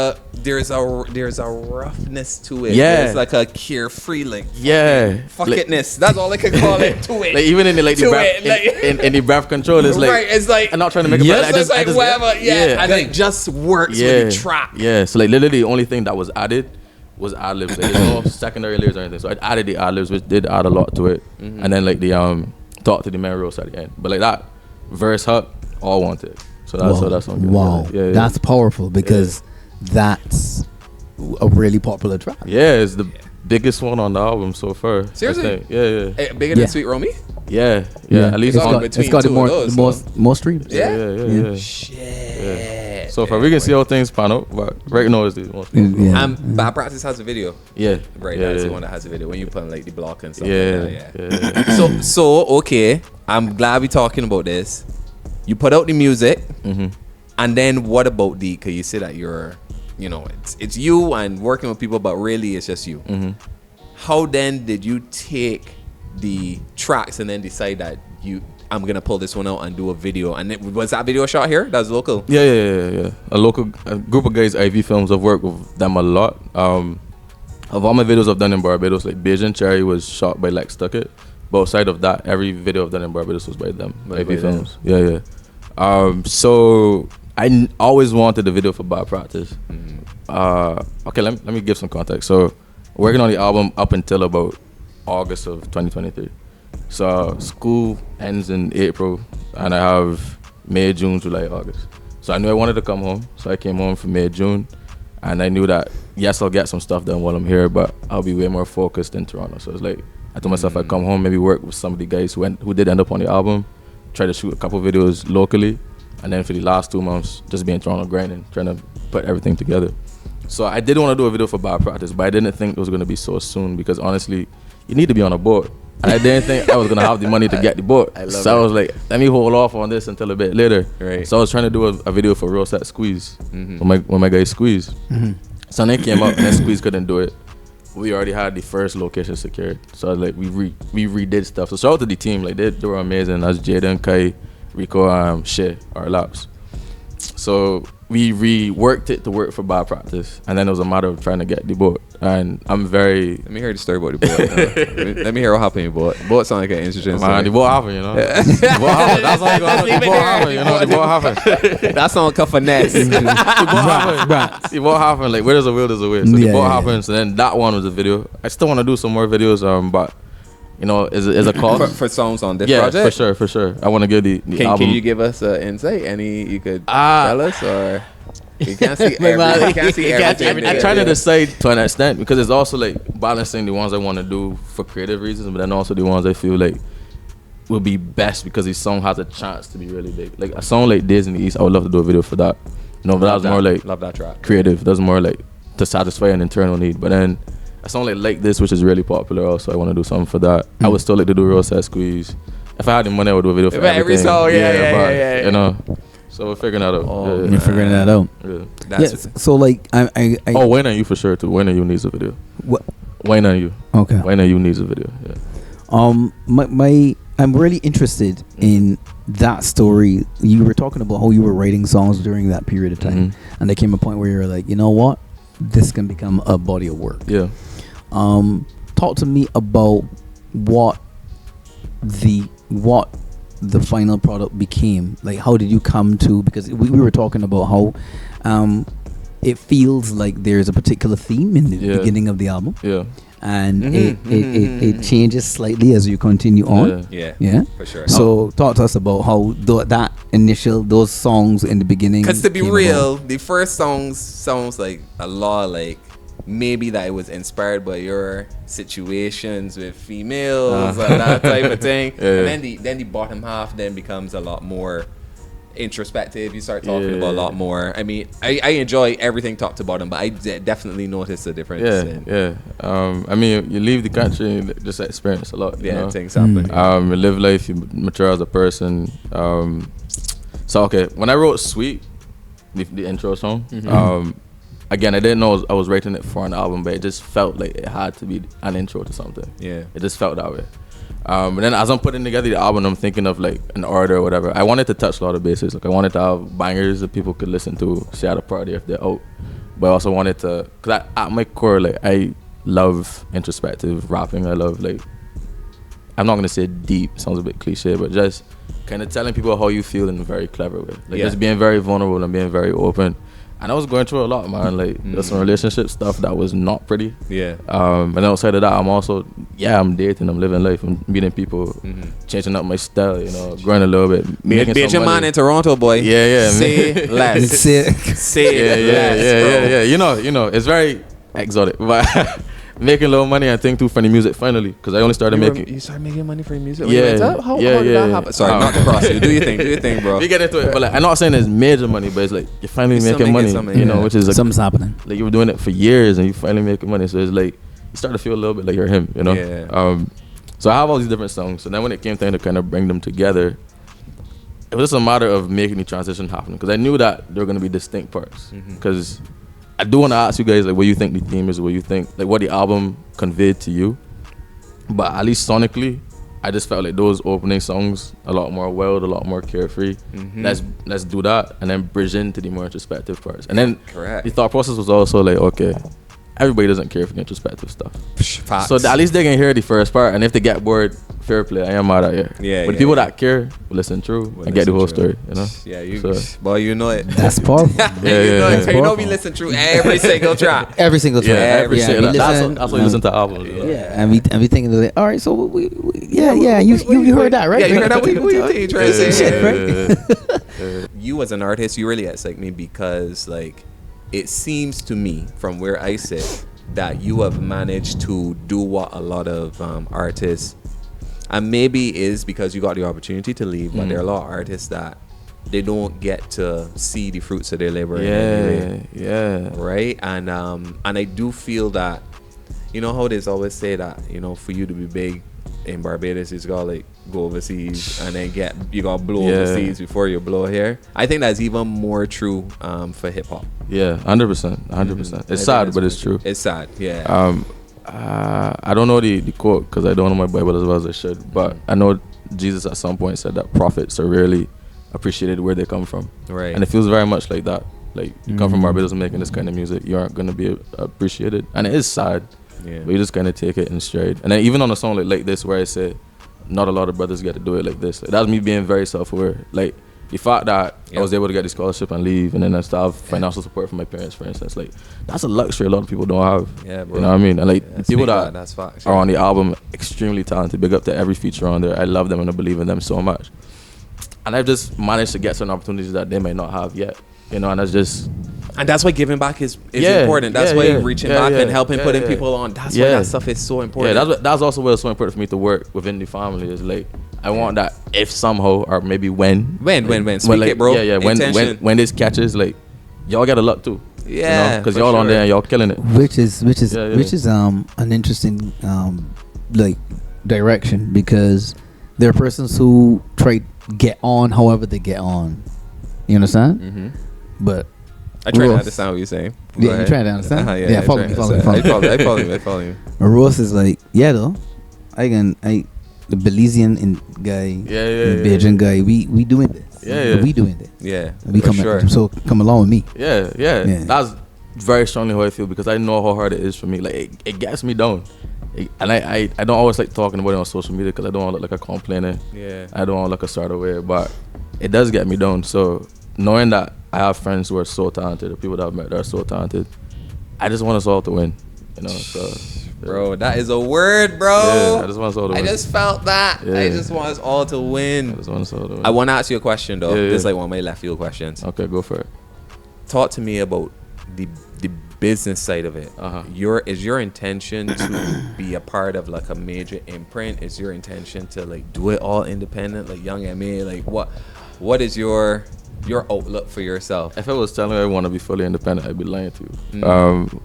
a roughness to it. Yeah. There's like a carefree, like fuck like, itness. That's all I can call it. To it. Like even in the like the breath, in the breath control, it's like It's like I'm not trying to make it. I just whatever. And it just works with the track. Yeah. So like literally the only thing that was added was ad-libs. Like, there's no secondary layers or anything. So I added the ad-libs, which did add a lot to it. And then like the talk to the main roast at the end. But like that verse hook, all wanted. So that's on. Wow. Yeah. That's powerful, because that's a really popular track. Yeah, it's the biggest one on the album so far. Seriously? Yeah. Hey, bigger than Sweet Romy? Yeah. At least it's got the most streams. Yeah. Shit. Yeah. So far we can see how things pan out, but right now is the most. And Bad Practice has a video. Yeah. Right. That's the one that has a video when you put like the block and stuff. Yeah. So okay. I'm glad we're talking about this. You put out the music, and then what about because you say that you're, it's you and working with people, but really it's just you. How then did you take the tracks and then decide that I'm gonna pull this one out and do a video? And was that video shot here? That's local. Yeah. A group of guys, IV Films. I've worked with them a lot. Of all my videos I've done in Barbados, like Bajan Cherry was shot by Lex Tuckett. But outside of that, every video I've done in Barbados was by them, IV Films. Yeah. So I always wanted a video for Bad Practice. Okay, let me give some context. So working on the album up until about August of 2023. So school ends in April, and I have May, June, July, August. So I knew I wanted to come home, so I came home for May, June. And I knew that, yes, I'll get some stuff done while I'm here, but I'll be way more focused in Toronto. So it's like, I told myself I'd come home, maybe work with some of the guys who did end up on the album, try to shoot a couple videos locally, and then for the last 2 months, just be in Toronto grinding, trying to put everything together. So I did want to do a video for Bad Practice, but I didn't think it was going to be so soon because honestly, you need to be on a boat. And I didn't think I was going to have the money to get the boat. I was like, let me hold off on this until a bit later. Right. So I was trying to do a video for Real Set Squeeze, when my guy Squeeze. So then it came out and then Squeeze couldn't do it. We already had the first location secured. So like we redid stuff. So shout out to the team. Like they were amazing. That's Jaden, Kai, Rico, Shay, our laps. So we reworked it to work for Bad Practice, and then it was a matter of trying to get the boat. And I'm very. Let me hear the story about the boat. Let me hear what happened in the boat. The boat sounds like an interesting story. Man, the boat happened, you know. The boat happened. That's all you got. The boat happened, you know. The boat happened. That's on cuff finesse. The boat happened. Like where there's a will, there's a way. So the boat happened. So then that one was a video. I still want to do some more videos. But you know, is a call for songs on this project. Yeah, for sure. I want to give the album. Can you give us insight? Any you could tell us, or you can't see everything. You can't see everything. I'm trying to decide to an extent because it's also like balancing the ones I want to do for creative reasons, but then also the ones I feel like will be best because the song has a chance to be really big. Like a song like Days in the East, I would love to do a video for that. You know, but that's more like love that track. Creative. That's more like to satisfy an internal need. But then a song like This, which is really popular, also I want to do something for that. I would still like to do Real Set Squeeze. If I had the money, I would do a video for every song. Yeah. You know, so we're figuring that out. You're figuring that out. Yeah. So like I Wayne and You for sure too. Wayne and You needs a video. What? Wayne and You. Okay. Wayne and You needs a video. Yeah. I'm really interested in that story. You were talking about how you were writing songs during that period of time, and there came a point where you were like, you know what, this can become a body of work. Yeah. Talk to me about what the final product became. Like, how did you come to? Because we were talking about how it feels like there's a particular theme in the beginning of the album. Yeah. And it changes slightly as you continue on. Yeah, for sure. So talk to us about how those songs in the beginning. Because to be real, the first songs sounds like a lot like maybe that it was inspired by your situations with females or that type of thing. And then the bottom half then becomes a lot more introspective. You start talking about a lot more. I mean, I enjoy everything top to bottom, but I definitely notice a difference. I mean, you leave the country and just experience a lot. You know? Things happen. You live life, you mature as a person. So okay, when I wrote Sweet, the intro song, again, I didn't know I was writing it for an album, but it just felt like it had to be an intro to something. Yeah, it just felt that way. And then as I'm putting together the album, I'm thinking of like an order or whatever. I wanted to touch a lot of bases. Like I wanted to have bangers that people could listen to, say at a party if they're out. But I also wanted to, cause at my core, like I love introspective rapping. I love like, I'm not gonna say deep, sounds a bit cliche, but just kind of telling people how you feel in a very clever way. Like just being very vulnerable and being very open. And I was going through a lot, man. Like there's some relationship stuff that was not pretty. Yeah. And outside of that, I'm also, I'm dating, I'm living life, I'm meeting people, changing up my style, you know, growing a little bit. Bitch, man in Toronto, boy. Yeah. Say less. Say less. Yeah. You know, it's very exotic, but making a little money, I think, too, from the music finally, because I only started making. You started making money from music? How did that happen? Sorry, not to cross you. Do your thing, bro. We get into it, but like, I'm not saying it's major money, but it's like you're finally making money, you know, which is like something's happening. Like you were doing it for years and you finally making money, so it's like you start to feel a little bit like you're him, you know. Yeah. So I have all these different songs, so then when it came time to kind of bring them together, it was just a matter of making the transition happen, because I knew that there were going to be distinct parts, because. I do want to ask you guys like what you think the theme is, what you think like what the album conveyed to you, but at least sonically, I just felt like those opening songs a lot more wild, a lot more carefree. Let's do that, and then bridge into the more introspective parts. And then the thought process was also like, okay, everybody doesn't care for the introspective stuff, so at least they can hear the first part, and if they get bored, fair play. I am mad at you. But the people that care will listen through and get the whole story, you know. Boy, you know it. That's powerful. You know we listen through every single track. Every single track. Every single. That's what you listen to albums. And we thinking like, all right, so we you heard that, right? Yeah, you heard that. What you trying to say? Right? You as an artist, you really excite me because like it seems to me from where I sit that you have managed to do what a lot of artists, and maybe is because you got the opportunity to leave, but there are a lot of artists that they don't get to see the fruits of their labor. Right? And I do feel that, you know how they always say that, you know, for you to be big in Barbados, you gotta like go overseas and then you gotta blow overseas before you blow here. I think that's even more true for hip hop. Yeah, 100%. It's sad, but it's true. It's sad, yeah. I don't know the quote because I don't know my Bible as well as I should, but I know Jesus at some point said that prophets are rarely appreciated where they come from. Right. And it feels very much like that. Like, you come from Barbados and making this kind of music, you aren't gonna be appreciated, and it is sad. Yeah. But you just kind of take it in stride. And then even on a song like this, where I say, not a lot of brothers get to do it like this. Like, that's me being very self-aware. Like, the fact that I was able to get the scholarship and leave, and then I still have financial support from my parents, for instance. Like, that's a luxury a lot of people don't have. Yeah, bro. You know what I mean? And like, the people that are on the album, extremely talented. Big up to every feature on there. I love them and I believe in them so much. And I've just managed to get certain opportunities that they might not have yet. You know, and that's why giving back is important. That's why reaching back and helping putting people on. That's why that stuff is so important. Yeah, that's also why it's so important for me to work within the family. Is like, I want that if somehow, or maybe when speak it, bro. When this catches, like, y'all got a luck too. Yeah, because y'all on there and y'all killing it. Which is an interesting like direction, because there are persons who try get on however they get on. You understand? Mm-hmm. But I try to understand what you're saying. Yeah, you trying to understand? I follow you. Ross is like, yeah, though. The Belizean guy, the Bajan guy, we doing this. We doing this. Yeah, we so come along with me. Yeah. That's very strongly how I feel, because I know how hard it is for me. Like, it gets me down. And I don't always like talking about it on social media, because I don't want to look like a complainer. Yeah. I don't want to look a sort of way, but it does get me down. So knowing that I have friends who are so talented, or people that I've met that are so talented, I just want us all to win. You know, so bro, that is a word, bro. Yeah, I just want us all to win. I just felt that. Yeah. I just want us all to win. I just want us all to win. I want to ask you a question though. This is like one of my left field questions. Okay, go for it. Talk to me about the business side of it. Is your intention to be a part of like a major imprint? Is your intention to like do it all independent, like Young M.A.? Like what is your outlook for yourself? If I was telling you I want to be fully independent, I'd be lying to you.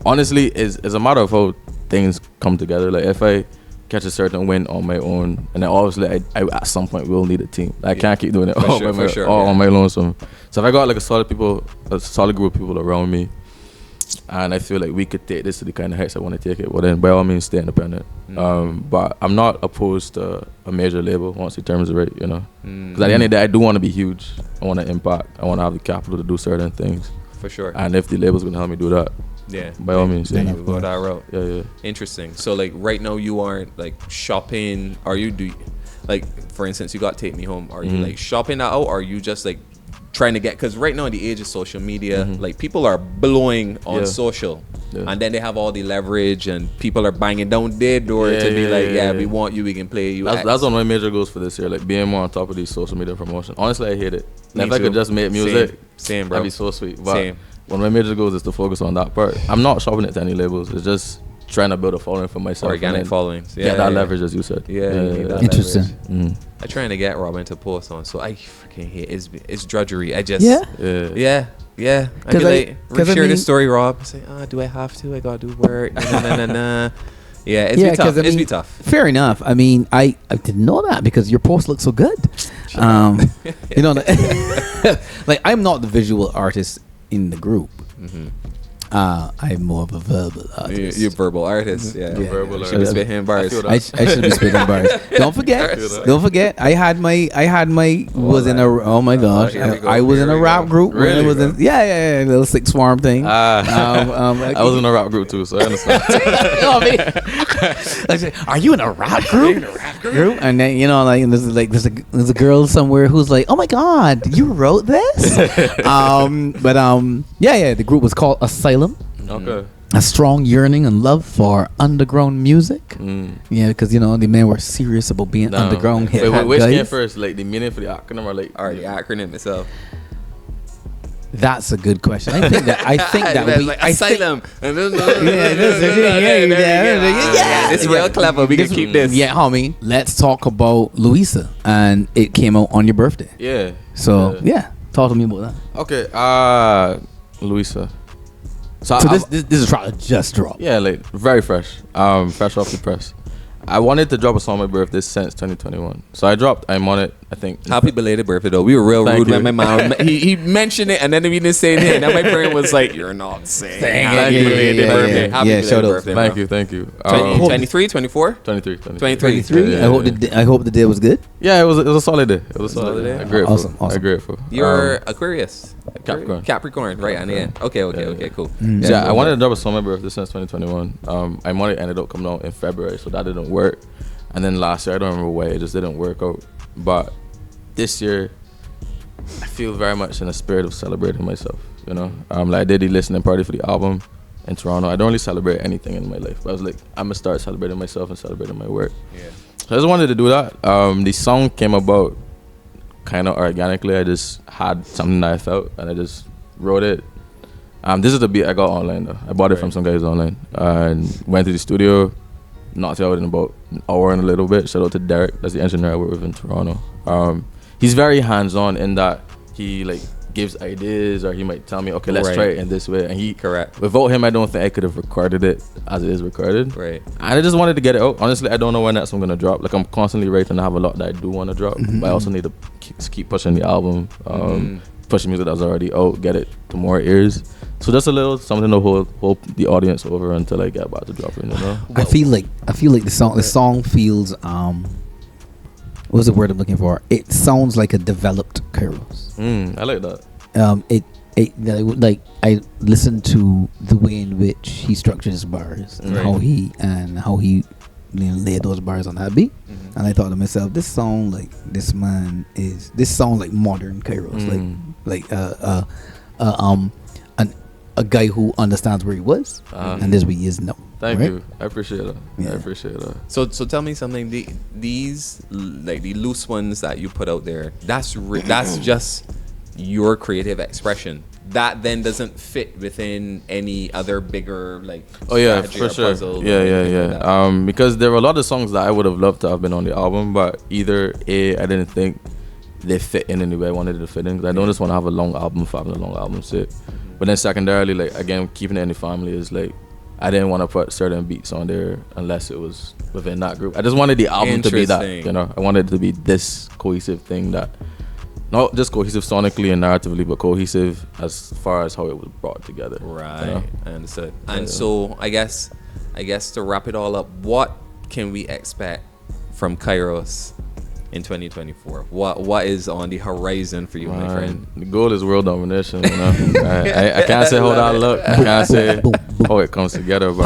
Honestly, it's a matter of how things come together. Like, if I catch a certain win on my own, and then obviously I at some point will need a team. I can't keep doing it all on my lonesome. So if I got like a solid group of people around me, and I feel like we could take this to the kind of heights I want to take it, well then by all means stay independent. But I'm not opposed to a major label once the terms are right, you know. Because at the end of the day, I do want to be huge. I want to impact. I want to have the capital to do certain things. For sure. And if the label's going to help me do that, by all means. Then you go that route. Yeah. Interesting. So like right now you aren't like shopping, like for instance you got Take Me Home, are you like shopping that out, or are you just like trying to get, because right now in the age of social media, like people are blowing on social, and then they have all the leverage, and people are banging down their door to be like, we want you, we can play you. That's one of my major goals for this year, like being more on top of these social media promotion. Honestly, I hate it. If I could just make music, same bro, that'd be so sweet. But one of my major goals is to focus on that part. I'm not shopping it to any labels. It's just trying to build a following for myself. Organic followings. Yeah, that leverage, as you said. Yeah. Interesting. I'm trying to get Robin to post on, so I freaking hate it's drudgery. I just yeah. I be like, share this story, Rob. I say, do I have to? I gotta do work. Nah. Yeah, it's be tough. Fair enough. I mean, I didn't know that, because your post looks so good. You know, like I'm not the visual artist in the group. I'm more of a verbal artist. You're a verbal artist, verbal artist. Should be spitting bars. I should be spitting bars. Don't forget. I was in a. Oh my gosh! I was in a rap group. Really? A little Six Farm thing. I was in a rap group too, so I understand. You know what I mean? Are you in a rap group? And then there's a girl somewhere who's like, oh my god, you wrote this? The group was called Asylum. Okay. A strong yearning and love for underground music. Yeah, because the men were serious about being underground hip hop. Which came first, like the meaning for the acronym, or like the acronym itself? That's a good question. I think that we like asylum. This is real clever. We can keep this. Yeah, homie. Let's talk about Louisa, and it came out on your birthday. Yeah. So talk to me about that. Okay. Louisa. So this is a track that just dropped. Yeah, like very fresh. Fresh off the press. I wanted to drop a song on my birthday since 2021. So I'm on it, I think. Happy belated birthday, though. We were real rude when my mom, he mentioned it, and then we didn't say anything. And then my parent was like, you're not saying happy belated birthday. Happy belated birthday, Thank you. 23, 24? 23. 23. Yeah. I hope the day was good. Yeah, it was a solid day. It was a solid day. I'm grateful. Awesome. I'm grateful. You're Aquarius. Capricorn, right on the end. Okay, cool. I wanted to drop a song on my birthday since 2021. I wanted ended up coming out in February, so that didn't work. And then last year, I don't remember why, it just didn't work out. But this year, I feel very much in the spirit of celebrating myself. You know, like I did the listening party for the album in Toronto. I don't really celebrate anything in my life, but I was like, I'm gonna start celebrating myself and celebrating my work. Yeah. So I just wanted to do that. The song came about kind of organically. I just had something that I felt, and I just wrote it. This is the beat I got online though. I bought it from some guys online and went to the studio. Knocked it out in about an hour and a little bit. Shout out to Derek, that's the engineer I work with in Toronto. He's very hands-on in that he like gives ideas, or he might tell me, okay, let's try it in this way. And without him, I don't think I could have recorded it as it is recorded. Right. And I just wanted to get it out. Honestly, I don't know when next I'm gonna drop. Like I'm constantly writing. I have a lot that I do want to drop, but I also need to keep pushing the album, pushing music that's already out, get it to more ears. So that's a little something to hold the audience over until I get back to dropping. You know, I feel like the song feels what's the word I'm looking for? It sounds like a developed Kairos. I like that. Like I listened to the way in which he structured his bars and how he laid those bars on that beat, and I thought to myself, this sounds like modern Kairos, a guy who understands where he was and this where he is now. Thank you. I appreciate that. Yeah. I appreciate that. So tell me something. These like the loose ones that you put out there, that's just your creative expression. That then doesn't fit within any other bigger like. Oh yeah, for sure. Yeah. Because there were a lot of songs that I would have loved to have been on the album, but either I didn't think they fit in any way I wanted it to fit in. Because I don't just want to have a long album for having a long album sake. But then secondarily, like again, keeping it in the family is like, I didn't want to put certain beats on there unless it was within that group. I just wanted the album to be that, you know. I wanted it to be this cohesive thing that, not just cohesive sonically and narratively, but cohesive as far as how it was brought together. Right, you know? I understood. And so I guess to wrap it all up, what can we expect from Kairos in 2024? What is on the horizon for you, my friend? The goal is world domination. You know, I can't say how that look. I can't say how it comes together. But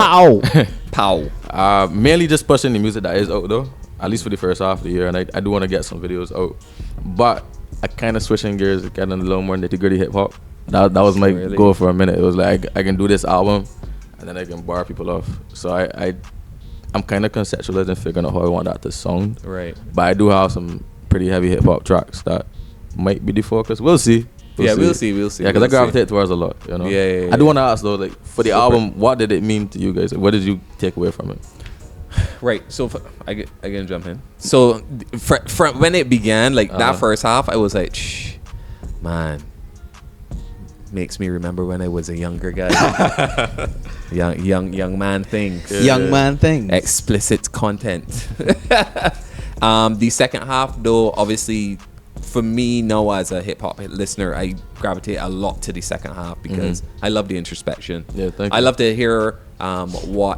Pow. Mainly just pushing the music that is out though. At least for the first half of the year, and I do want to get some videos out. But I kind of switching gears, getting a little more nitty gritty hip hop. That was my goal for a minute. It was like I can do this album, and then I can bar people off. So I'm kind of conceptualizing, figuring out how I want that to sound. Right. But I do have some pretty heavy hip hop tracks that might be the focus. We'll see. We'll see. Yeah, because I gravitate towards a lot. You know. Yeah. I do want to ask though, like for the album, what did it mean to you guys? What did you take away from it? Right. So I can jump in. So from when it began, like that first half, I was like, man. Makes me remember when I was a younger guy. young man things. Young man things. Explicit content. The second half though, obviously for me now as a hip hop listener, I gravitate a lot to the second half because I love the introspection. Yeah, thank you. I love to hear how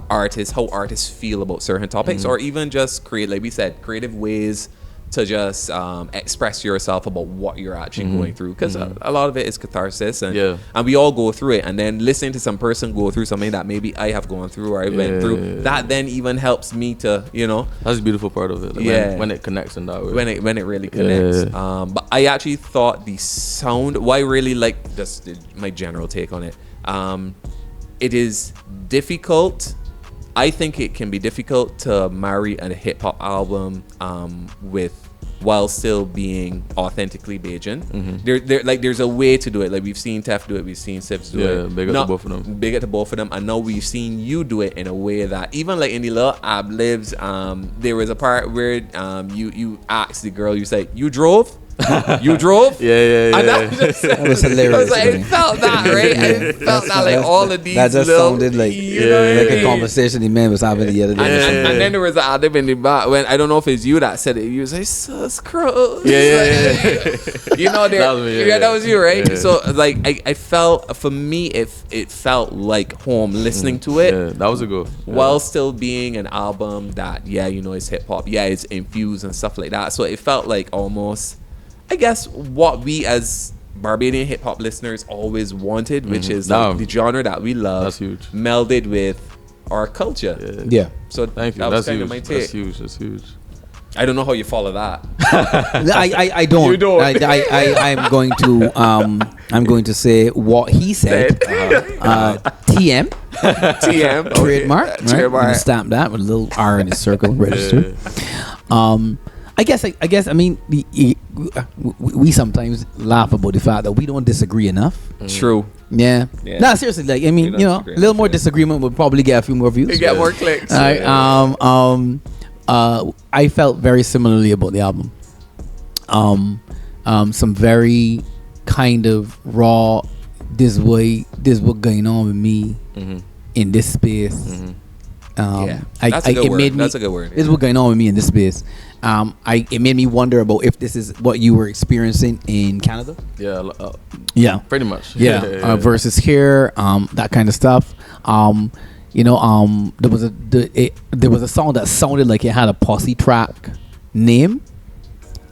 artists feel about certain topics, or even just like we said, creative ways to just express yourself about what you're actually going through, because a lot of it is catharsis, and we all go through it, and then listening to some person go through something that maybe I have gone through or I went through, that then even helps me to, you know, that's the beautiful part of it, like when it connects in that way, when it really connects. But I actually thought the sound, what I really like, just my general take on it, it is difficult. I think it can be difficult to marry a hip hop album with while still being authentically Bajan. There's a way to do it. Like we've seen Tef do it, we've seen Sips do it. Yeah, big up to both of them. Big up to both of them. And now we've seen you do it in a way that even like in the little ab libs, there was a part where you asked the girl, you said, "You drove?" You drove? Yeah. And that was hilarious. I was like, I felt that, right? I felt that, like all of these. That just sounded like a conversation the man was having the other day. And then there was an ad lib in the back when I don't know if it's you that said it. You was like, "Sus crows." Yeah. You know, That was me, that was you, right? Yeah. So like, I felt, for me, it felt like home listening to it. Yeah, that was a go. While still being an album that, it's hip hop. Yeah, it's infused and stuff like that. So it felt like almost, I guess, what we as Barbadian hip hop listeners always wanted, which is like the genre that we love, that's huge, melded with our culture. Yeah. So thank you. That was That's kind huge. of my take. That's huge. I don't know how you follow that. I don't. You don't. I'm going to say what he said. TM. Trademark. Right? Trademark. I'm gonna stamp that with a little R in the circle registered. I guess. I mean, we sometimes laugh about the fact that we don't disagree enough. True. Yeah. No, seriously. Like, I mean, a little more disagreement would probably get a few more views. You get more clicks. All right. I felt very similarly about the album. Some very kind of raw. This what going on with me in this space. That's a good word. That's a good word. This is what going on with me in this space. It made me wonder about if this is what you were experiencing in Canada. Yeah, pretty much. Versus here, that kind of stuff. There was a song that sounded like it had a posse track name,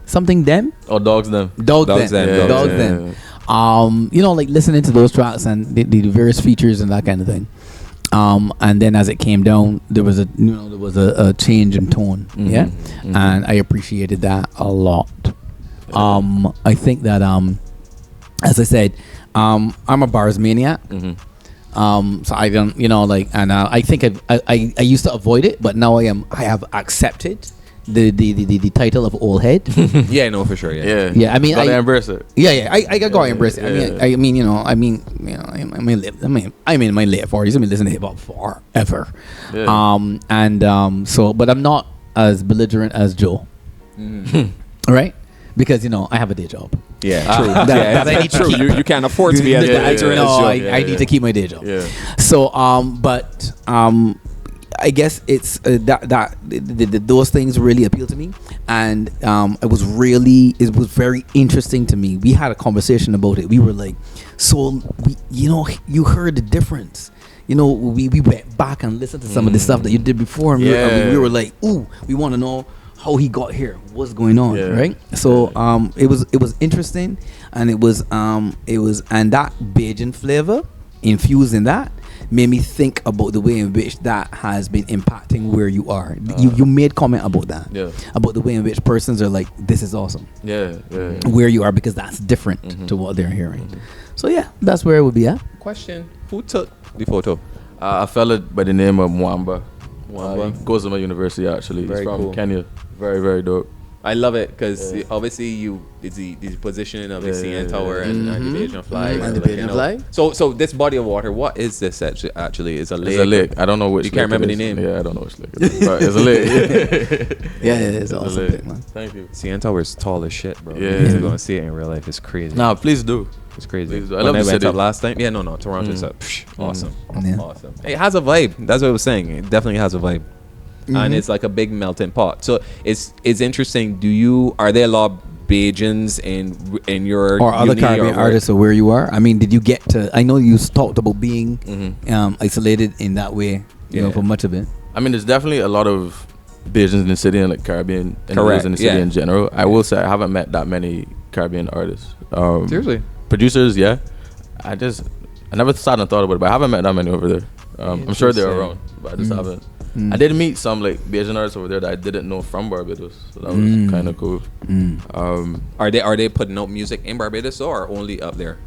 something them. Oh, Dogs Them. Dogs Them. Like listening to those tracks and the various features and that kind of thing. And then as it came down, there was a change in tone. And I appreciated that a lot. I think that as I said, I'm a bars maniac. So I don't, and I think I used to avoid it, but now I have accepted the title of old head. Yeah, no, for sure. Yeah. I mean, gotta embrace it. I gotta embrace it. I'm in my late 40s. I've been listening to hip hop forever. But I'm not as belligerent as Joe. Right? Because I have a day job. Yeah, true. That I need to keep. You can't afford to be as belligerent as Joe. I need to keep my day job. So, I guess it's those things really appeal to me, and it was very interesting to me. We had a conversation about it. We were like, you heard the difference. We went back and listened to some of the stuff that you did before, and we were like, ooh, we want to know how he got here, what's going on, right? So it was interesting, and it was and that Bajan flavor infused in that made me think about the way in which that has been impacting where you are. You made comment about that, about the way in which persons are like, this is awesome, where you are, because that's different to what they're hearing. So that's where it would be at. Question: who took the photo? A fella by the name of Mwamba. He goes to my university actually. He's from Kenya. Very, very dope. I love it because obviously it's the positioning of the CN Tower and the Bajan flag. And the Bajan flag. So this body of water, what is this actually? It's a lake. It's a lake. I don't know which. You can't remember the name. Yeah, I don't know which lake. But it's a lake. It's awesome thing, man. Thank you. CN Tower is tall as shit, bro. Yeah. You're gonna see it in real life. It's crazy. Nah, please do. It's crazy. I love I the went city. up last time. Yeah, no, Toronto's up. Awesome. Yeah. Awesome. It has a vibe. That's what I was saying. It definitely has a vibe. And it's like a big melting pot. So it's interesting. Are there a lot of Bajans in your or other Caribbean artists or where you are? I mean, did you get to? I know you talked about being isolated in that way. For much of it. I mean, there's definitely a lot of Bajans in the city and like Caribbean Correct. in the city in general. I will say I haven't met that many Caribbean artists. Seriously, producers, I never sat and thought about it, but I haven't met that many over there. I'm sure they're around, but I just haven't. I did meet some like Bajan artists over there that I didn't know from Barbados, so that was kind of cool. Are they putting out music in Barbados or only up there?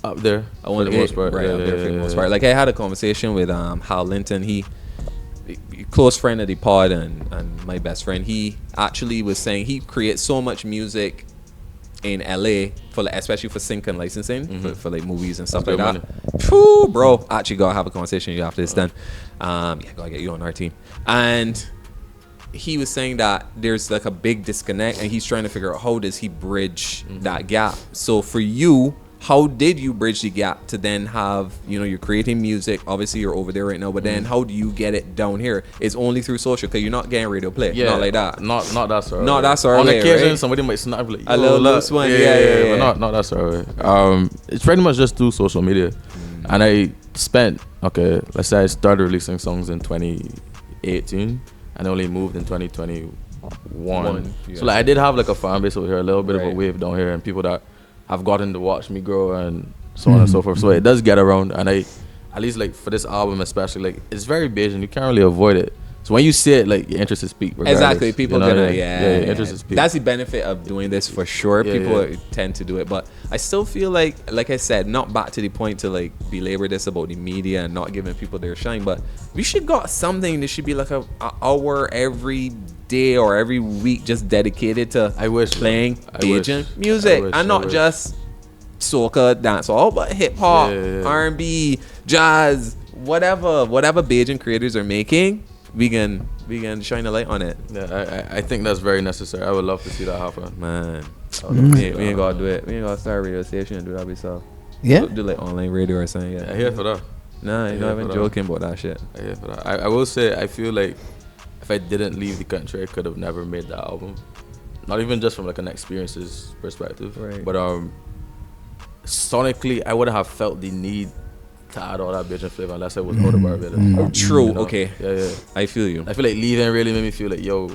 Up there, only for the most part, right? Up there for the most part. Like I had a conversation with Hal Linton. He close friend of the pod and my best friend, he actually was saying he creates so much music in LA for like, especially for sync and licensing for like movies and stuff like that. Phew, bro, actually gotta have a conversation with you after this done. Yeah, gotta get you on our team. And he was saying that there's like a big disconnect, and he's trying to figure out how does he bridge that gap. So for you, how did you bridge the gap to then have, you know, you're creating music, obviously you're over there right now, but then how do you get it down here? It's only through social, because you're not getting radio play. Not like that. Not that sort of Not way. that sort of On way, occasion, right? somebody might snap like, a little loose one. Yeah. But not that sort of way. It's pretty much just through social media. And I spent, let's say I started releasing songs in 2018 and only moved in 2021. So like I did have like a fan base over here, a little bit of a wave down here, and people that have gotten to watch me grow and so on and so forth. So it does get around, and I, at least like for this album especially, like it's very Bajan. You can't really avoid it. So when you see it, like your interest is peaked. Exactly, people gonna your interest is peaked. That's the benefit of doing this for sure. People tend to do it, but I still feel like I said, not back to the point to like belabor this about the media and not giving people their shine, but we should got something that should be like a hour every day or every week just dedicated to playing Bajan music and not just soca, dancehall, but hip hop, R&B, jazz, whatever Bajan creators are making. We can shine a light on it. Yeah, I think that's very necessary. I would love to see that happen. Man, we ain't gotta do it. We ain't gotta start a radio station and do that ourselves. Yeah, do like online radio or something. I hear for that. Nah, you're not even joking about that shit. I hear for that. I will say, I feel like if I didn't leave the country, I could have never made that album. Not even just from like an experiences perspective, but sonically, I wouldn't have felt the need to add all that Bajan flavor unless I was out of Barbados. True. You know? Okay. Yeah. I feel you. I feel like leaving really made me feel like, yo,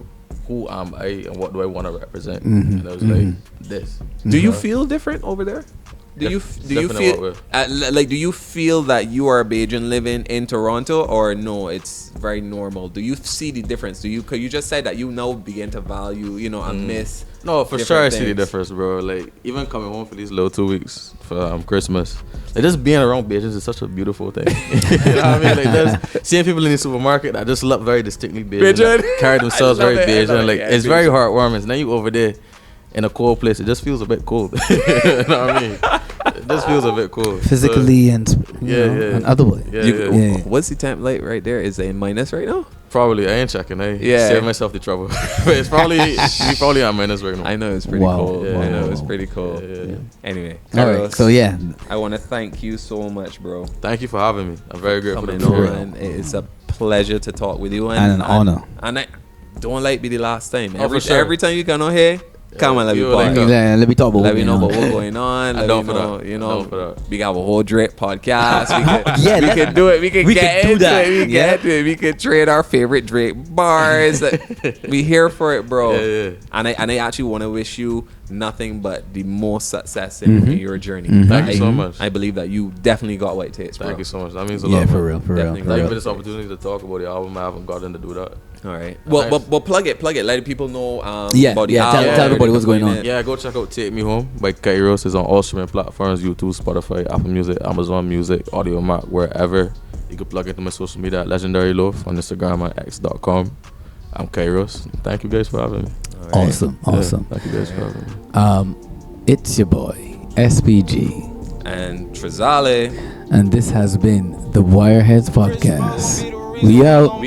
who am I and what do I want to represent? And I was like, this. Do you feel different over there? Do you feel like, do you feel that you are a Bajan living in Toronto, or no, it's very normal? Do you see the difference? Cause you just said that you now begin to value, you know, and miss. No, for sure I see the difference, bro. Like even coming home for these little 2 weeks for Christmas, like just being around Bajans is such a beautiful thing. You know what I mean? Like just seeing people in the supermarket that just look very distinctly Bajan, like, carry themselves very Bajan. Like it's very heartwarming. And then you over there in a cold place, it just feels a bit cold. You know what I mean? It just feels a bit cold. Physically and and other way. Yeah. What's the temp like right there? Is it in minus right now? Probably. I ain't checking. Save myself the trouble. But it's probably at minus right now. I know it's pretty cold. Yeah, I know it's pretty cold. Anyway, all right. So I want to thank you so much, bro. Thank you for having me. I'm very grateful. It's a pleasure to talk with you and an honor. And I don't like be the last time. Every time you come on here, come on, let me talk about. Let me know about what's going on. Let me know, you know, we got a whole Drake podcast. We can do it. We can get into it. We can get into it. We can trade our favorite Drake bars. We here for it, bro. And I actually want to wish you nothing but the most success in your journey. Thank you so much. I believe that you definitely got what it takes, bro. Thank you so much. That means a lot. Yeah, for real. Thank you for this opportunity to talk about the album. I haven't gotten to do that. All right. Well, nice. but plug it. Let people know about the album. Tell everybody what's going on. Yeah, go check out Take Me Home by Kairos. It's on all streaming platforms: YouTube, Spotify, Apple Music, Amazon Music, Audio Mac, wherever. You can plug into my social media at Legendary Loaf on Instagram at x.com. I'm Kairos. Thank you guys for having me. Right. Awesome. Thank you guys for having me. It's your boy SPG and Trizale, and this has been the Wireheadz podcast. We out.